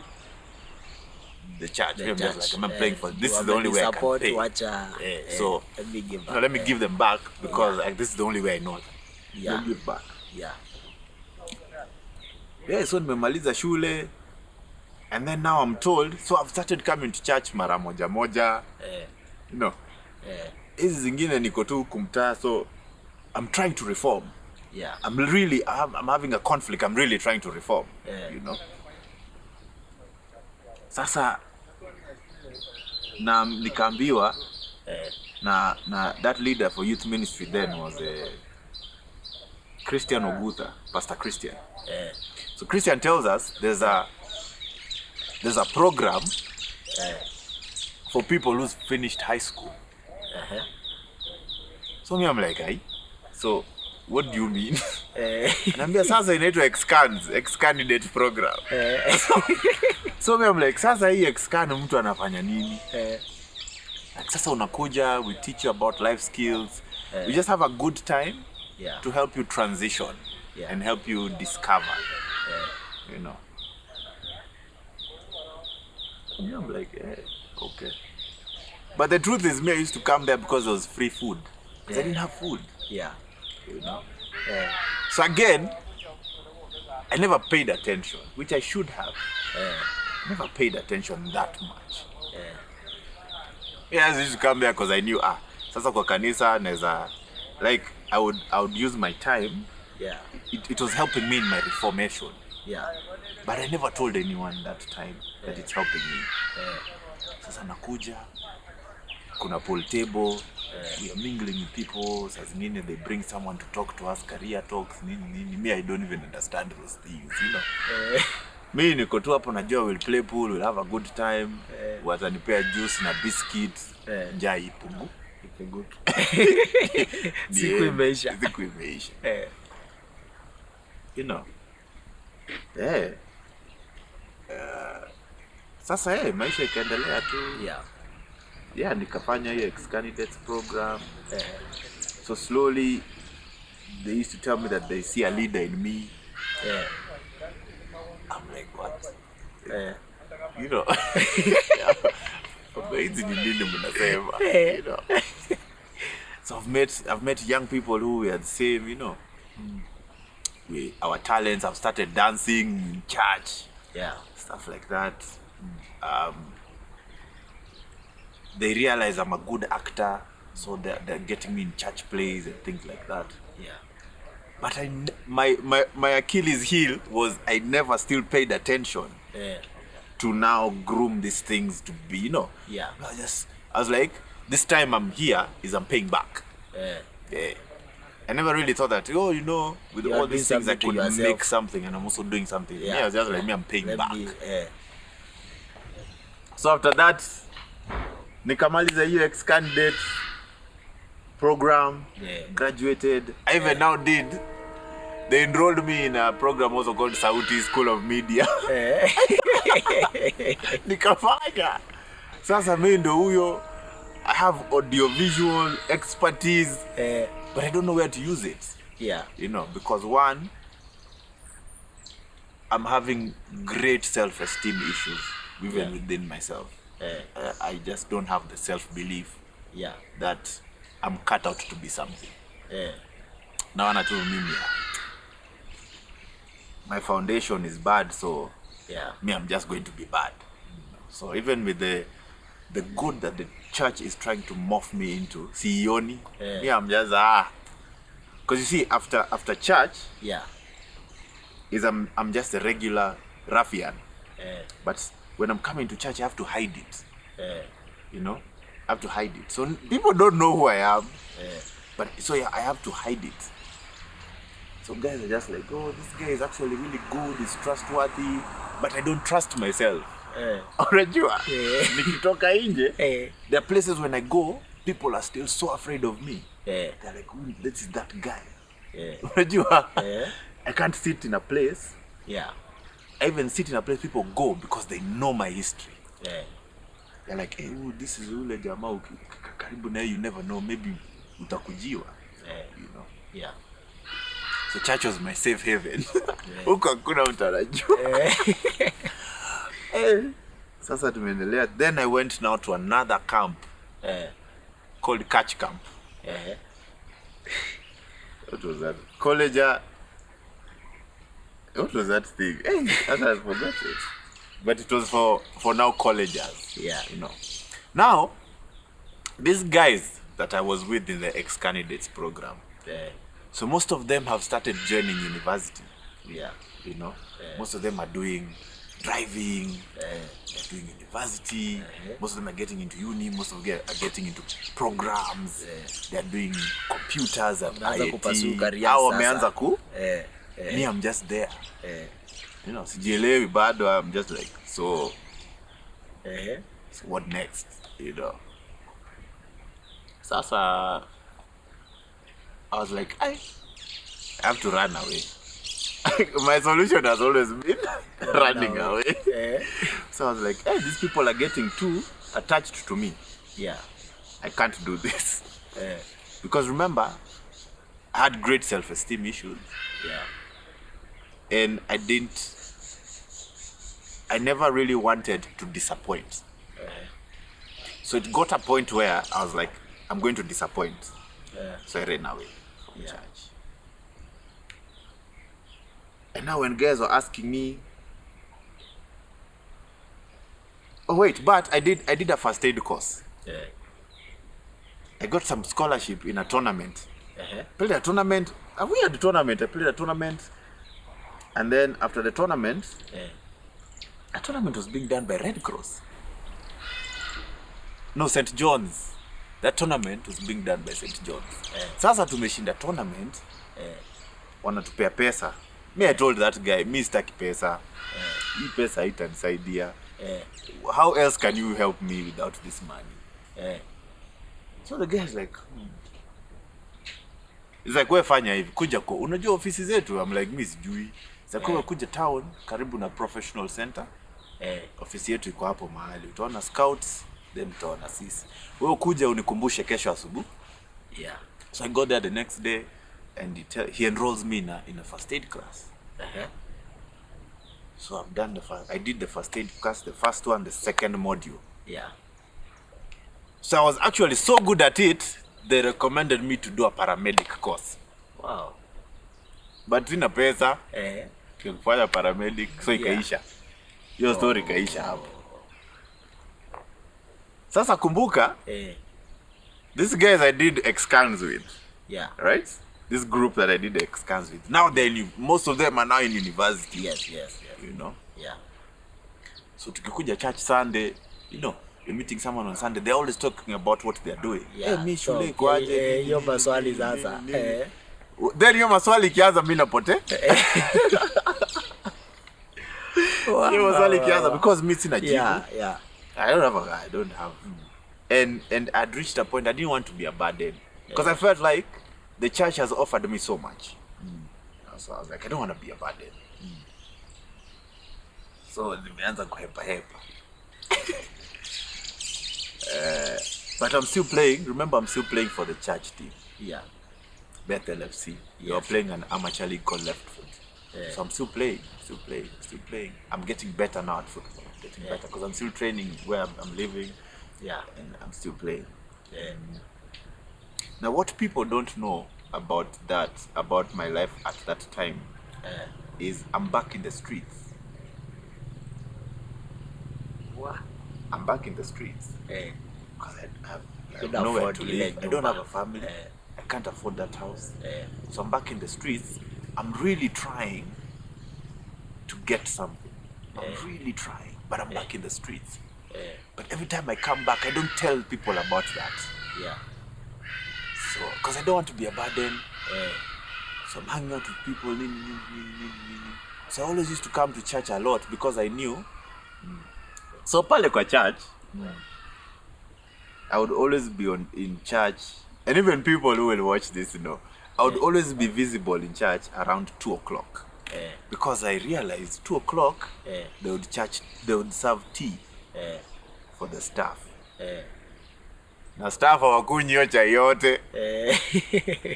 The church. I'm just like, I'm playing for this is the only way I can pay. So let me give them back because like this is the only way I know. Let me give back. So nimemaliza shule. And then now I'm told, so I've started coming to church mara moja. You know. Hizi zingine niko tu kumtaa, so I'm trying to reform. I'm having a conflict. I'm really trying to reform. You know. Sasa na nikaambiwa na that leader for youth ministry then was Christian Ogutha, Pastor Christian. So Christian tells us there's a program for people who's finished high school. So me I'm like, so what do you mean? Naambia sasa inaitwa ex-candidate program. So me I'm like, sasa hii ex-can mtu anafanya nini? Like sasa unakuja, we teach you about life skills. We just have a good time to help you transition and help you discover. You know. Yeah, I'm like, okay. But the truth is, me, I used to come there because there was free food. Because I didn't have food. You know? So again, I never paid attention, which I should have. I never paid attention that much. I used to come there because I knew, sasa kwa kanisa, neza, like, I would use my time. It was helping me in my reformation. Yeah. But I never told anyone that time that it's helping me. Sasa nakuja, kuna pool table, we are mingling with people. Saa zingine they bring someone to talk to us, career talks, nini. Me, I don't even understand those things, you know. Me niko tu hapo najua we'll play pool, we'll have a good time. Watanipea juice na biscuits. Njaa ipungu. Siku imeisha. You know. Sasa maisha ikaendelea tu. Yeah, nikafanya hiyo ex-candidates program. So slowly they used to tell me that they see a leader in me. I'm like, what? You know. You know. So I've met young people who are the same, you know. Our talents have started dancing in church. Stuff like that. They realize I'm a good actor, so they're getting me in church plays and things like that. But my Achilles heel was I never still paid attention to now groom these things to be, you know. I was like, this time I'm here is I'm paying back. I never really thought that, you know, with all these things I could make something and I'm also doing something. I was just like, I'm paying back. So after that, nikamaliza hiyo ex-candidate program, graduated. I even now they enrolled me in a program also called Sauti School of Media. Nikafanya. Sasa mimi ndo huyo. I have audiovisual expertise, but I don't know where to use it. You know, because one, I'm having great self-esteem issues, even within myself. I just don't have the self-belief that I'm cut out to be something. Now I told me, my foundation is bad, so me, I'm just going to be bad. So even with the good that the church is trying to morph me into, Sioni, me, I'm just because you see, after church, I'm just a regular ruffian. But when I'm coming to church, I have to hide it. You know, I have to hide it. So people don't know who I am. But so I have to hide it. So guys are just like, oh, this guy is actually really good, he's trustworthy, but I don't trust myself. Unajua? Nikitoka nje, there are places when I go, people are still so afraid of me. They're like, this is that guy. Unajua? I can't sit in a place. I even sit in a place people go because they know my history. They're like, hey, this is ule jamaa karibu na you never know, maybe utakujiwa. You know. So church was my safe haven. Huko hakuna mtu anajua. Sasa tumeendelea. Then I went now to another camp called Catch Camp. What was that? College. What was that thing? I forgot it. But it was for now colleges. You know. Now, these guys that I was with in the ex-candidates program, so most of them have started joining university. You know, most of them are doing driving, they're doing university, most of them are getting into uni, most of them are getting into programs, they're doing computers and IT. Hao wameanza ku, me, I'm just there. You know, sijielewi bado, I'm just like, so what next, you know? Sasa, I was like, I have to run away. My solution has always been running away. So I was like, hey, these people are getting too attached to me. I can't do this. Because remember, I had great self-esteem issues. And I never really wanted to disappoint. So it got a point where I was like, I'm going to disappoint. So I ran away from church. And now when guys were asking me, oh wait, but I did a first aid course. I got some scholarship in a tournament. Played a tournament, a weird tournament. I played a tournament. And then after the tournament, a tournament was being done by Red Cross. No, St. John's. That tournament was being done by St. John's. Sasa tumeshinda tournament. Wanatupea pesa. Me, I told that guy, mi sitaki pesa. Hii pesa haitanisaidia. How else can you help me without this money? So the guy's like, He's like, wewe fanya hivi, kuja kwa, unajua ofisi zetu? I'm like, mi sijui. He's like, wewe kuja town, karibu na professional center. Ofisi yetu iko hapo mahali. Utaona scouts, then utaona sisi. Wewe kuja unikumbushe kesho asubuhi. Yeah. So I go there the next day and he enrolls me in a first aid class. So I did the first aid class, the first one, the second module. Yeah. So I was actually so good at it, they recommended me to do a paramedic course. Wow. But sina pesa, kufanya paramedic, so ikaisha. Your story ikaisha hapo. Sasa kumbuka, these guys I did excans with. Yeah. Right? This group that I did excans with. Now most of them are now in university. Yes. You know? Yeah. So tukikuja church Sunday, you know, you're meeting someone on Sunday, they're always talking about what they're doing. Yeah. Hey, mi shule kwaje? Hiyo maswali sasa. Then hiyo maswali kianza mimi napote. Hiyo maswali kianza because mimi sina jibu. Yeah. I don't have. And I'd reached a point I didn't want to be a burden because I felt like the church has offered me so much. So I was like, I don't want to be a burden. So nimeanza kuhepa. But I'm still playing. Remember, I'm still playing for the church team. Yeah. Bethel FC. Yes. You're playing an amateur league called Left Foot. So I'm still playing. I'm getting better now at football. Getting better because I'm still training where I'm living. Yeah. And I'm still playing. Now, what people don't know about my life at that time, is I'm back in the streets. What? I'm back in the streets. Because I have nowhere to live. I don't have a family. I can't afford that house. So I'm back in the streets. I'm really trying to get something. I'm really trying, but I'm back in the streets. But every time I come back, I don't tell people about that. Yeah. So, because I don't want to be a burden. So I'm hanging out with people. So I always used to come to church a lot because I knew. So pale kwa church, I would always be in church, and even people who will watch this, you know, I would always be visible in church around 2 o'clock. Because I realized 2 o'clock, they would serve tea for the staff. Na staff hawakunywa chai yote.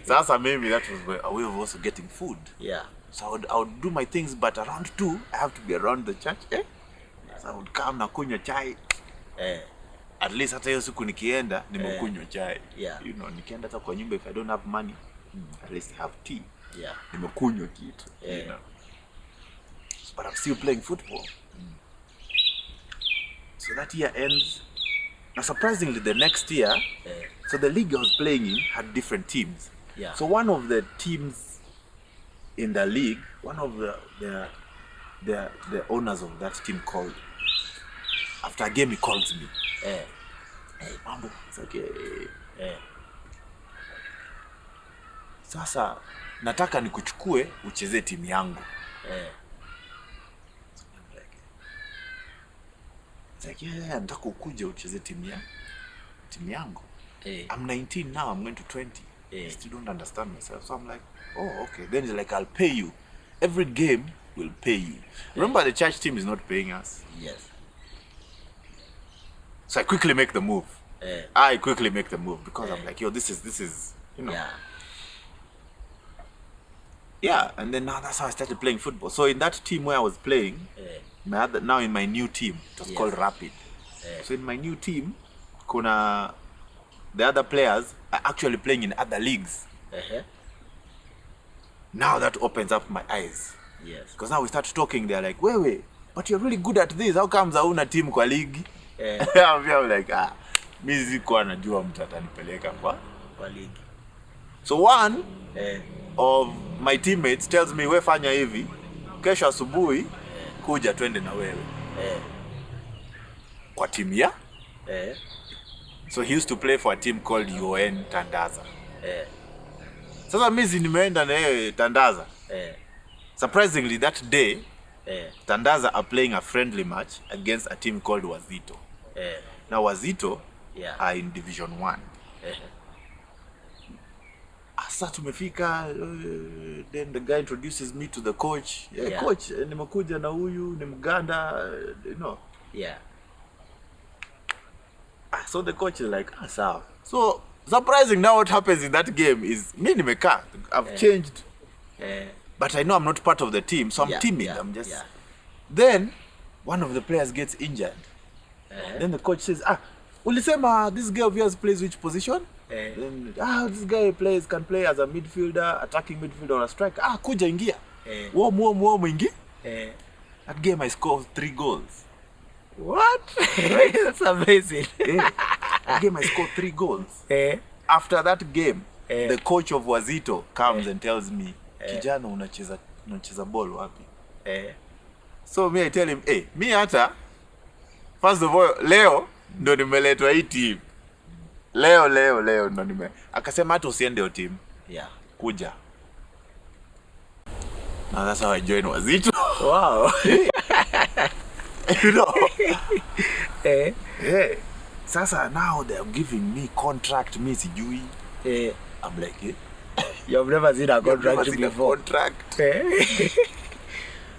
Sasa maybe that was a way of also getting food. Yeah. So I would do my things, but around 2, I have to be around the church. So I would come na kunywa chai. At least hata hiyo siku nikienda nimekunywa chai. You know, nikienda hata kwa nyumba, if I don't have money, at least I have tea. Nimekunywa kitu. You know. But I'm still playing football. So that year ends. Now surprisingly, the next year, so the league I was playing in had different teams. So one of the teams in the league, one of the owners of that team called. After a game, he calls me. Hey, mambo, it's okay. Sasa nataka nikuchukue ucheze timu yangu. It's like, yeah, nataka ukuje ucheze timu yangu. I'm 19 now, I'm going to 20. I still don't understand myself. So I'm like, oh, okay. Then he's like, I'll pay you. Every game will pay you. Remember, the church team is not paying us. Yes. So I quickly make the move. Because I'm like, yo, this is, you know. Yeah, and then now that's how I started playing football. So in that team where I was playing, now in my new team, it was called Rapid. So in my new team, the other players are actually playing in other leagues. Now that opens up my eyes. Yes. Because now we start talking, they're like, wait, but you're really good at this. How comes hauna team kwa league? I'm like, mimi sikuwa najua mtu atanipeleka kwa league. So one of my teammates tells me, we fanya hivi, kesho asubuhi kuja twende na wewe kwa timu ya so he used to play for a team called UN Tandaza. Sasa mimi nimeenda na yeye Tandaza. Surprisingly that day Tandaza are playing a friendly match against a team called Wazito. Now Wazito are in Division 1. Asa tumefika, then the guy introduces me to the coach. Coach, nimekuja na huyu, ni Mganda, you know. So the coach is like, sawa. So surprising now what happens in that game is me nimeka. I've changed. But I know I'm not part of the team, so I'm timid. I'm just Then one of the players gets injured. Then the coach says, ulisema this guy of yours plays which position? Then this guy can play as a midfielder, attacking midfielder or a striker. Kuja ingia. Warm ingi. That game I scored 3 goals. What? That's amazing. That game I scored 3 goals. After that game, the coach of Wazito comes and tells me, kijana unacheza ball wapi? So me I tell him, me hata first of all leo ndo nimeletwa hii team. Leo ndo akasema hata usiende hiyo team. Kuja. Now that's how I joined Wazito. Wow. You know. Sasa now they're giving me contract, me sijui. I'm like, you've never seen a contract before.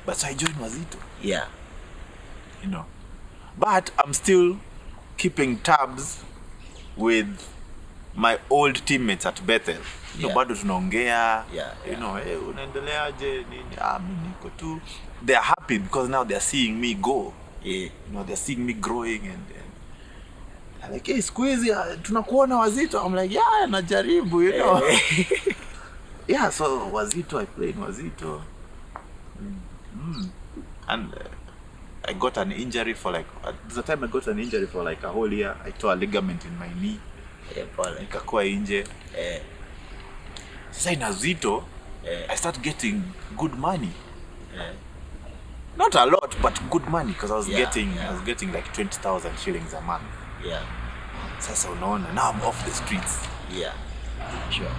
But so I joined Wazito. You know. But I'm still keeping tabs with my old teammates at Bethel. So bado tunaongea. You know, unaendeleaje nini? Mimi niko tu. They're happy because now they're seeing me go. You know, they're seeing me growing and I'm like, siku hizi tunakuona Wazito. I'm like, najaribu, you know. So Wazito, I played Wazito. And I got an injury for at the time I got an injury for like a whole year. I tore a ligament in my knee. Nikakuwa nje. Sasa in Wazito, I started getting good money. Not a lot, but good money because I was getting like 20,000 shillings a month. Sasa unaona, now I'm off the streets. Sure.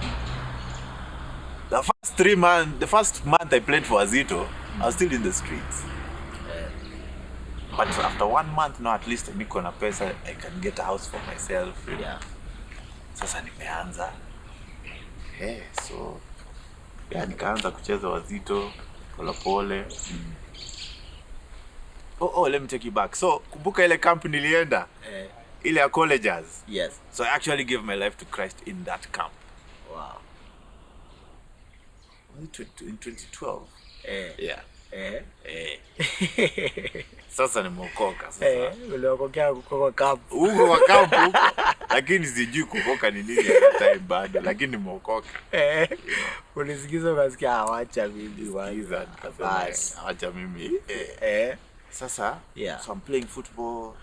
The first month I played for Wazito, I was still in the streets. But after 1 month now, at least niko na pesa, I can get a house for myself. Sasa nimeanza. So nikaanza kucheza Wazito pole. Let me take you back. So kumbuka ile camp nilienda? Ile ya colleges. So I actually gave my life to Christ in that camp. Wow. In 2012. Sasa nimeokoka sasa. Uliokoka kwa camp. Uko kwa camp huko. Lakini sijui kuokoka ni nini at time bado, lakini nimeokoka. Ulisikiza ukasikia awacha mimi basi. Awacha mimi. Sasa so I'm playing football.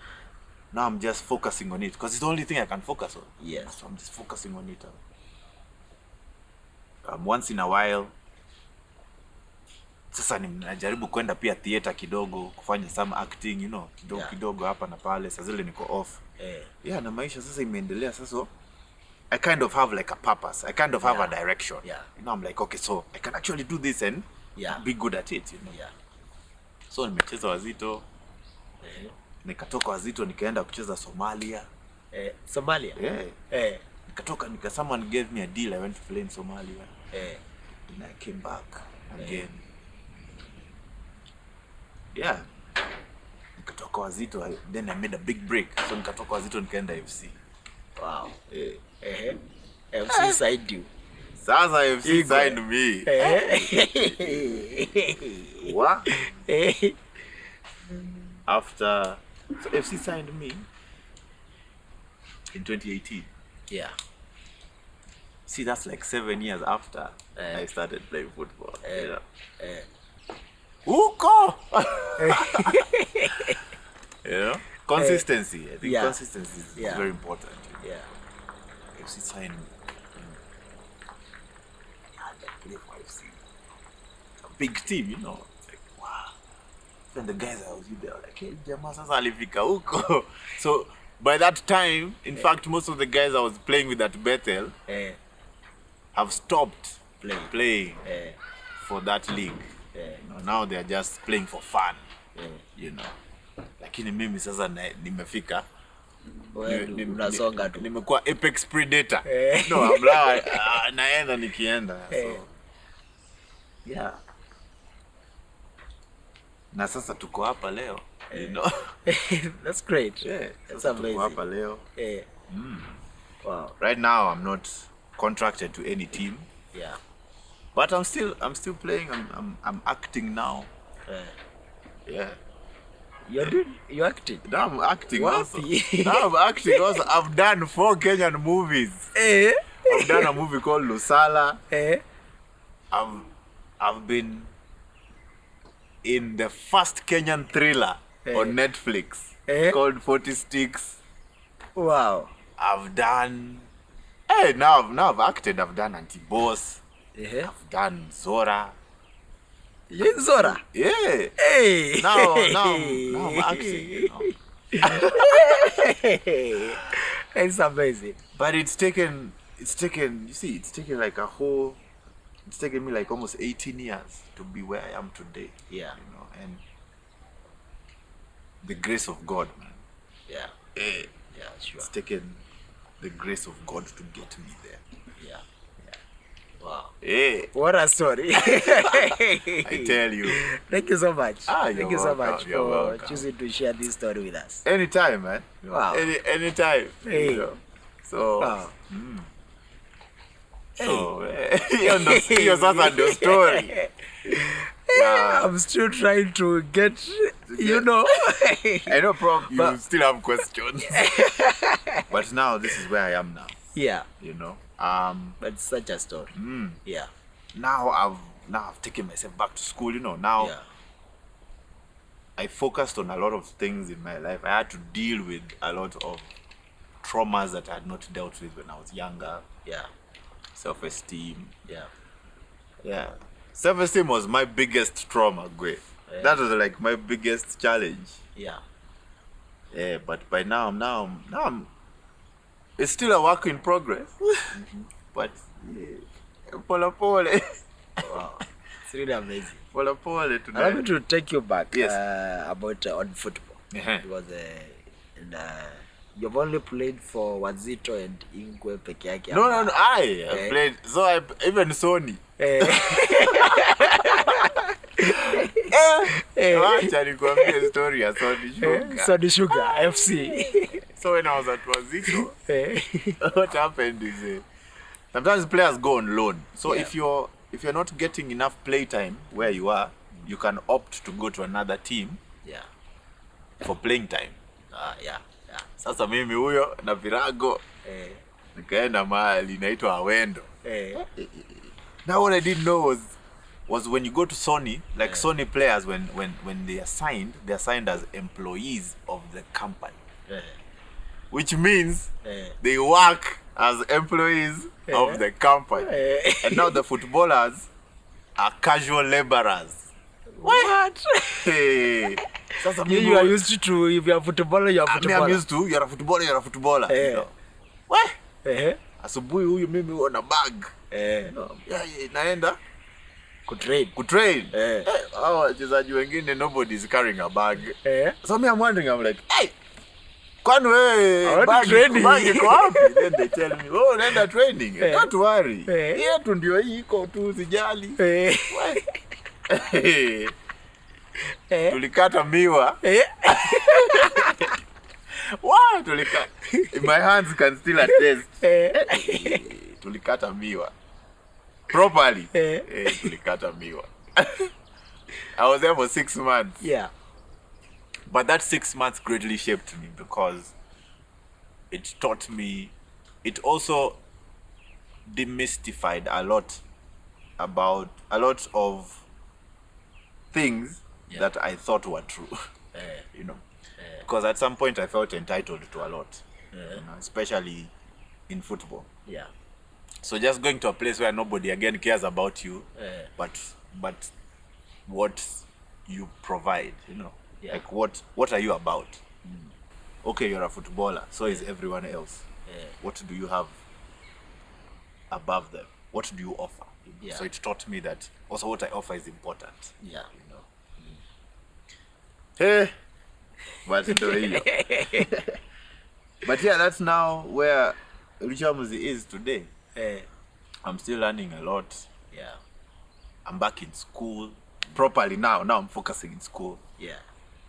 Now I'm just focusing on it because it's the only thing I can focus on. So I'm just focusing on it. Once in a while sasa ninajaribu kwenda pia theater kidogo, kufanya some acting, you know, kidogo hapa na pale. Sasa zile niko off. Na maisha sasa imeendelea sasa. I kind of have like a purpose. I kind of have a direction. You know, I'm like, okay, so I can actually do this and be good at it, you know. So nimecheza Wazito. Nikatoka Wazito nikaenda kucheza Somalia. Somalia? Nikatoka someone gave me a deal. I went to play in Somalia. And I came back again. Nikatoka Wazito, then I made a big break. So nikatoka Wazito nikaenda FC. Wow. FC signed you. Sasa FC signed me. What? After so FC signed me in 2018. See, that's like 7 years after I started playing football. Uko! You know? Consistency. I think consistency is very important. FC signed me. I play for FC. A big team, you know. It's like even the guys I was with, they were like, hey, jamaa sasa alifika huko. So by that time, in fact, most of the guys I was playing with at Bethel have stopped playing for that league. You know, now they are just playing for fun. You know. Lakini mimi sasa nimefika. Nimekuwa apex predator. No, I'm like naenda nikienda. So yeah. Na sasa tuko hapa leo, you know. That's great. Yeah, that's amazing. Tuko hapa leo. Wow. Right now I'm not contracted to any team. Yeah. But I'm still playing. I'm acting now. Yeah. You're acting? Now I'm acting also. Wapi? Now I'm acting also. I've done 4 Kenyan movies. I've done a movie called Lusala. I've been in the first Kenyan thriller on Netflix called 40 Sticks. Wow. I've done now I've acted. I've done Anti-Boss. I've done Zora. You in Zora? Yeah. Hey. Now I'm acting, you know. It's amazing. But it's taken me like almost 18 years to be where I am today. Yeah. You know, and the grace of God, man. Yeah. Yeah, sure. It's taken the grace of God to get me there. Yeah. Wow. Hey. What a story. I tell you. Thank you so much. Thank you so much for welcome. choosing to share this story with us. Anytime, man. Wow. Anytime. Hey. You know? So, wow. So, you're such a story. Yeah. I'm still trying to get, you know. I know, you still have questions. But now, this is where I am now. Yeah. You know. But it's such a story. Yeah. Now I've taken myself back to school, you know. Now I focused on a lot of things in my life. I had to deal with a lot of traumas that I had not dealt with when I was younger. Yeah. Self-esteem. Yeah. Yeah. Self-esteem was my biggest trauma, Gwe. Yeah. That was like my biggest challenge. Yeah. Yeah, but by now I'm it's still a work in progress. But pole pole. Wow. It's really amazing. Pole pole today. Allow me to take you back about on football. Because you've only played for Wazito and Ingwe peke yake. No, I played. So I even Sony. Wacha nikwambie story ya Sony Sugar. Sony Sugar FC. So when I was at Wazito, what happened is sometimes players go on loan. So if you're not getting enough play time where you are, you can opt to go to another team. Yeah. For playing time. Yeah. Sasa mimi huyo na virago nikaenda mahali inaitwa Awendo. Now what I didn't know was when you go to Sony, like Sony players when they are signed as employees of the company. Which means they work as employees of the company. And now the footballers are casual laborers. What? Hey. You are used to, if you are a footballer, you are a footballer. I'm used to, you're a footballer. You know? What? Asubuhi huyu mimi huwa na bag. Naenda kutrain. Hao wachezaji wengine nobody is carrying a bag. So me I'm wondering, I'm like, hey, kwani wewe bag iko wapi? Then they tell me, oh, naenda training. Don't worry. Yetu ndio hii iko tu, usijali. Tulikata miwa. Wow, tulikata. My hands can still attest. Tulikata miwa. Properly. Tulikata miwa. I was there for 6 months. Yeah. But that 6 months greatly shaped me because it taught me, it also demystified a lot of things that I thought were true. You know. Because at some point I felt entitled to a lot. You know, especially in football. Yeah. So just going to a place where nobody again cares about you, but what you provide, you know. Yeah. Like what are you about? Okay, you're a footballer, so is everyone else. What do you have above them? What do you offer? Yeah. So it taught me that also what I offer is important. Yeah. You know. Hey, but ndo hiyo. But yeah, that's now where Richamuzi is today. I'm still learning a lot. Yeah. I'm back in school properly now. Now I'm focusing in school. Yeah.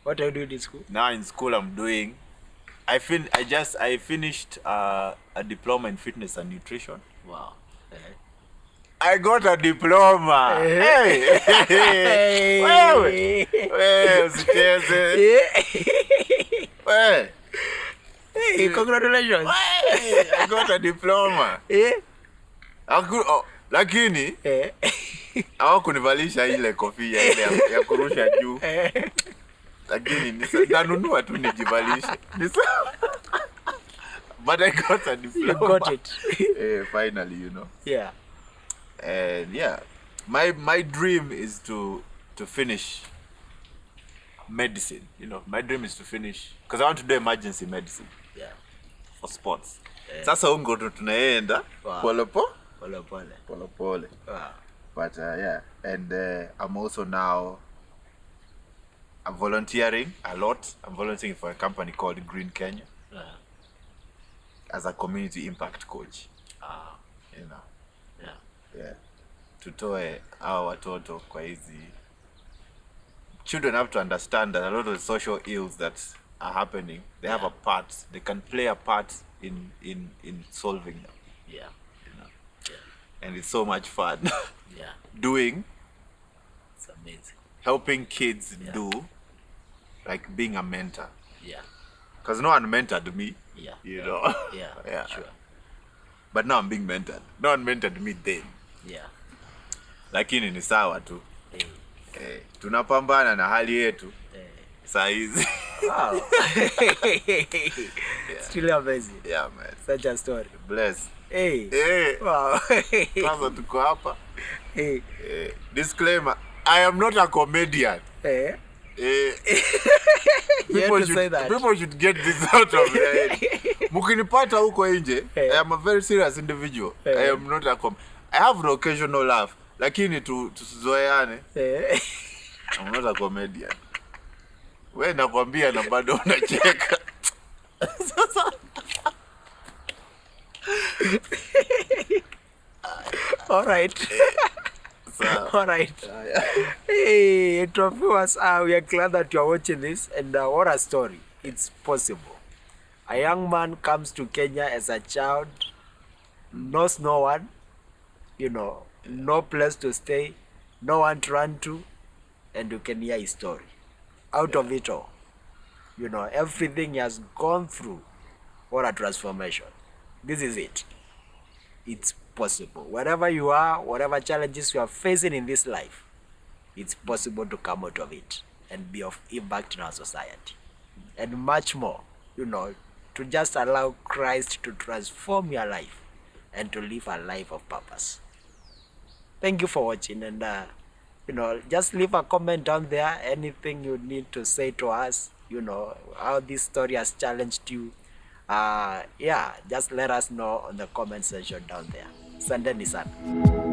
What are you doing in school? Now in school I'm doing. I finished a diploma in fitness and nutrition. Wow. I got a diploma. Hey. Wewe usicheze. Hey, congratulations. I got a diploma. Lakini hawakunivalisha ile kofia ile ya kurusha juu. Lakini nitanunua tu nijivalishe. But I got a diploma. You got it. Finally, you know. Yeah. And yeah, my dream is to finish medicine. You know, my dream is to finish because I want to do emergency medicine. Yeah. For sports. Sasa ungo tunaenda pole pole. Wow. But yeah, and I'm also now volunteering a lot. I'm volunteering for a company called Green Kenya as a community impact coach. You know. Yeah. Tutoe our watoto kwa hizi. Children have to understand that a lot of the social ills that are happening, they have a part. They can play a part in solving them. Yeah. You know. Yeah. And it's so much fun. Yeah. Doing. It's amazing. Helping kids do, like being a mentor. Yeah. Because no one mentored me. Yeah. You know. Yeah. Sure. But now I'm being mentored. No one mentored me then. Yeah. Lakini ni sawa tu. Tunapambana na hali yetu. Saa hizi. Wow. Still amazing. Yeah, man. Such a story. Bless. Hey. Wow. Sasa tuko hapa. Hey. Disclaimer, I am not a comedian. You People have to say that. People should get this out of their head. Mkinipata huko nje, I am a very serious individual. I am not I have an occasional laugh. Lakini tusizoeane. I'm not a comedian. Wewe nakwambia na bado unacheka. All right. All right. Hey, to viewers, we are glad that you are watching this, and what a story. It's possible. A young man comes to Kenya as a child, knows no one, you know, no place to stay, no one to run to, and you can hear his story. Out of it all, you know, everything he has gone through, what a transformation. This is it. It's possible. Wherever you are, whatever challenges you are facing in this life, it's possible to come out of it and be of impact in our society. And much more, you know, to just allow Christ to transform your life and to live a life of purpose. Thank you for watching, and you know, just leave a comment down there, anything you need to say to us, you know, how this story has challenged you. Yeah, just let us know on the comment section down there. Asanteni sana.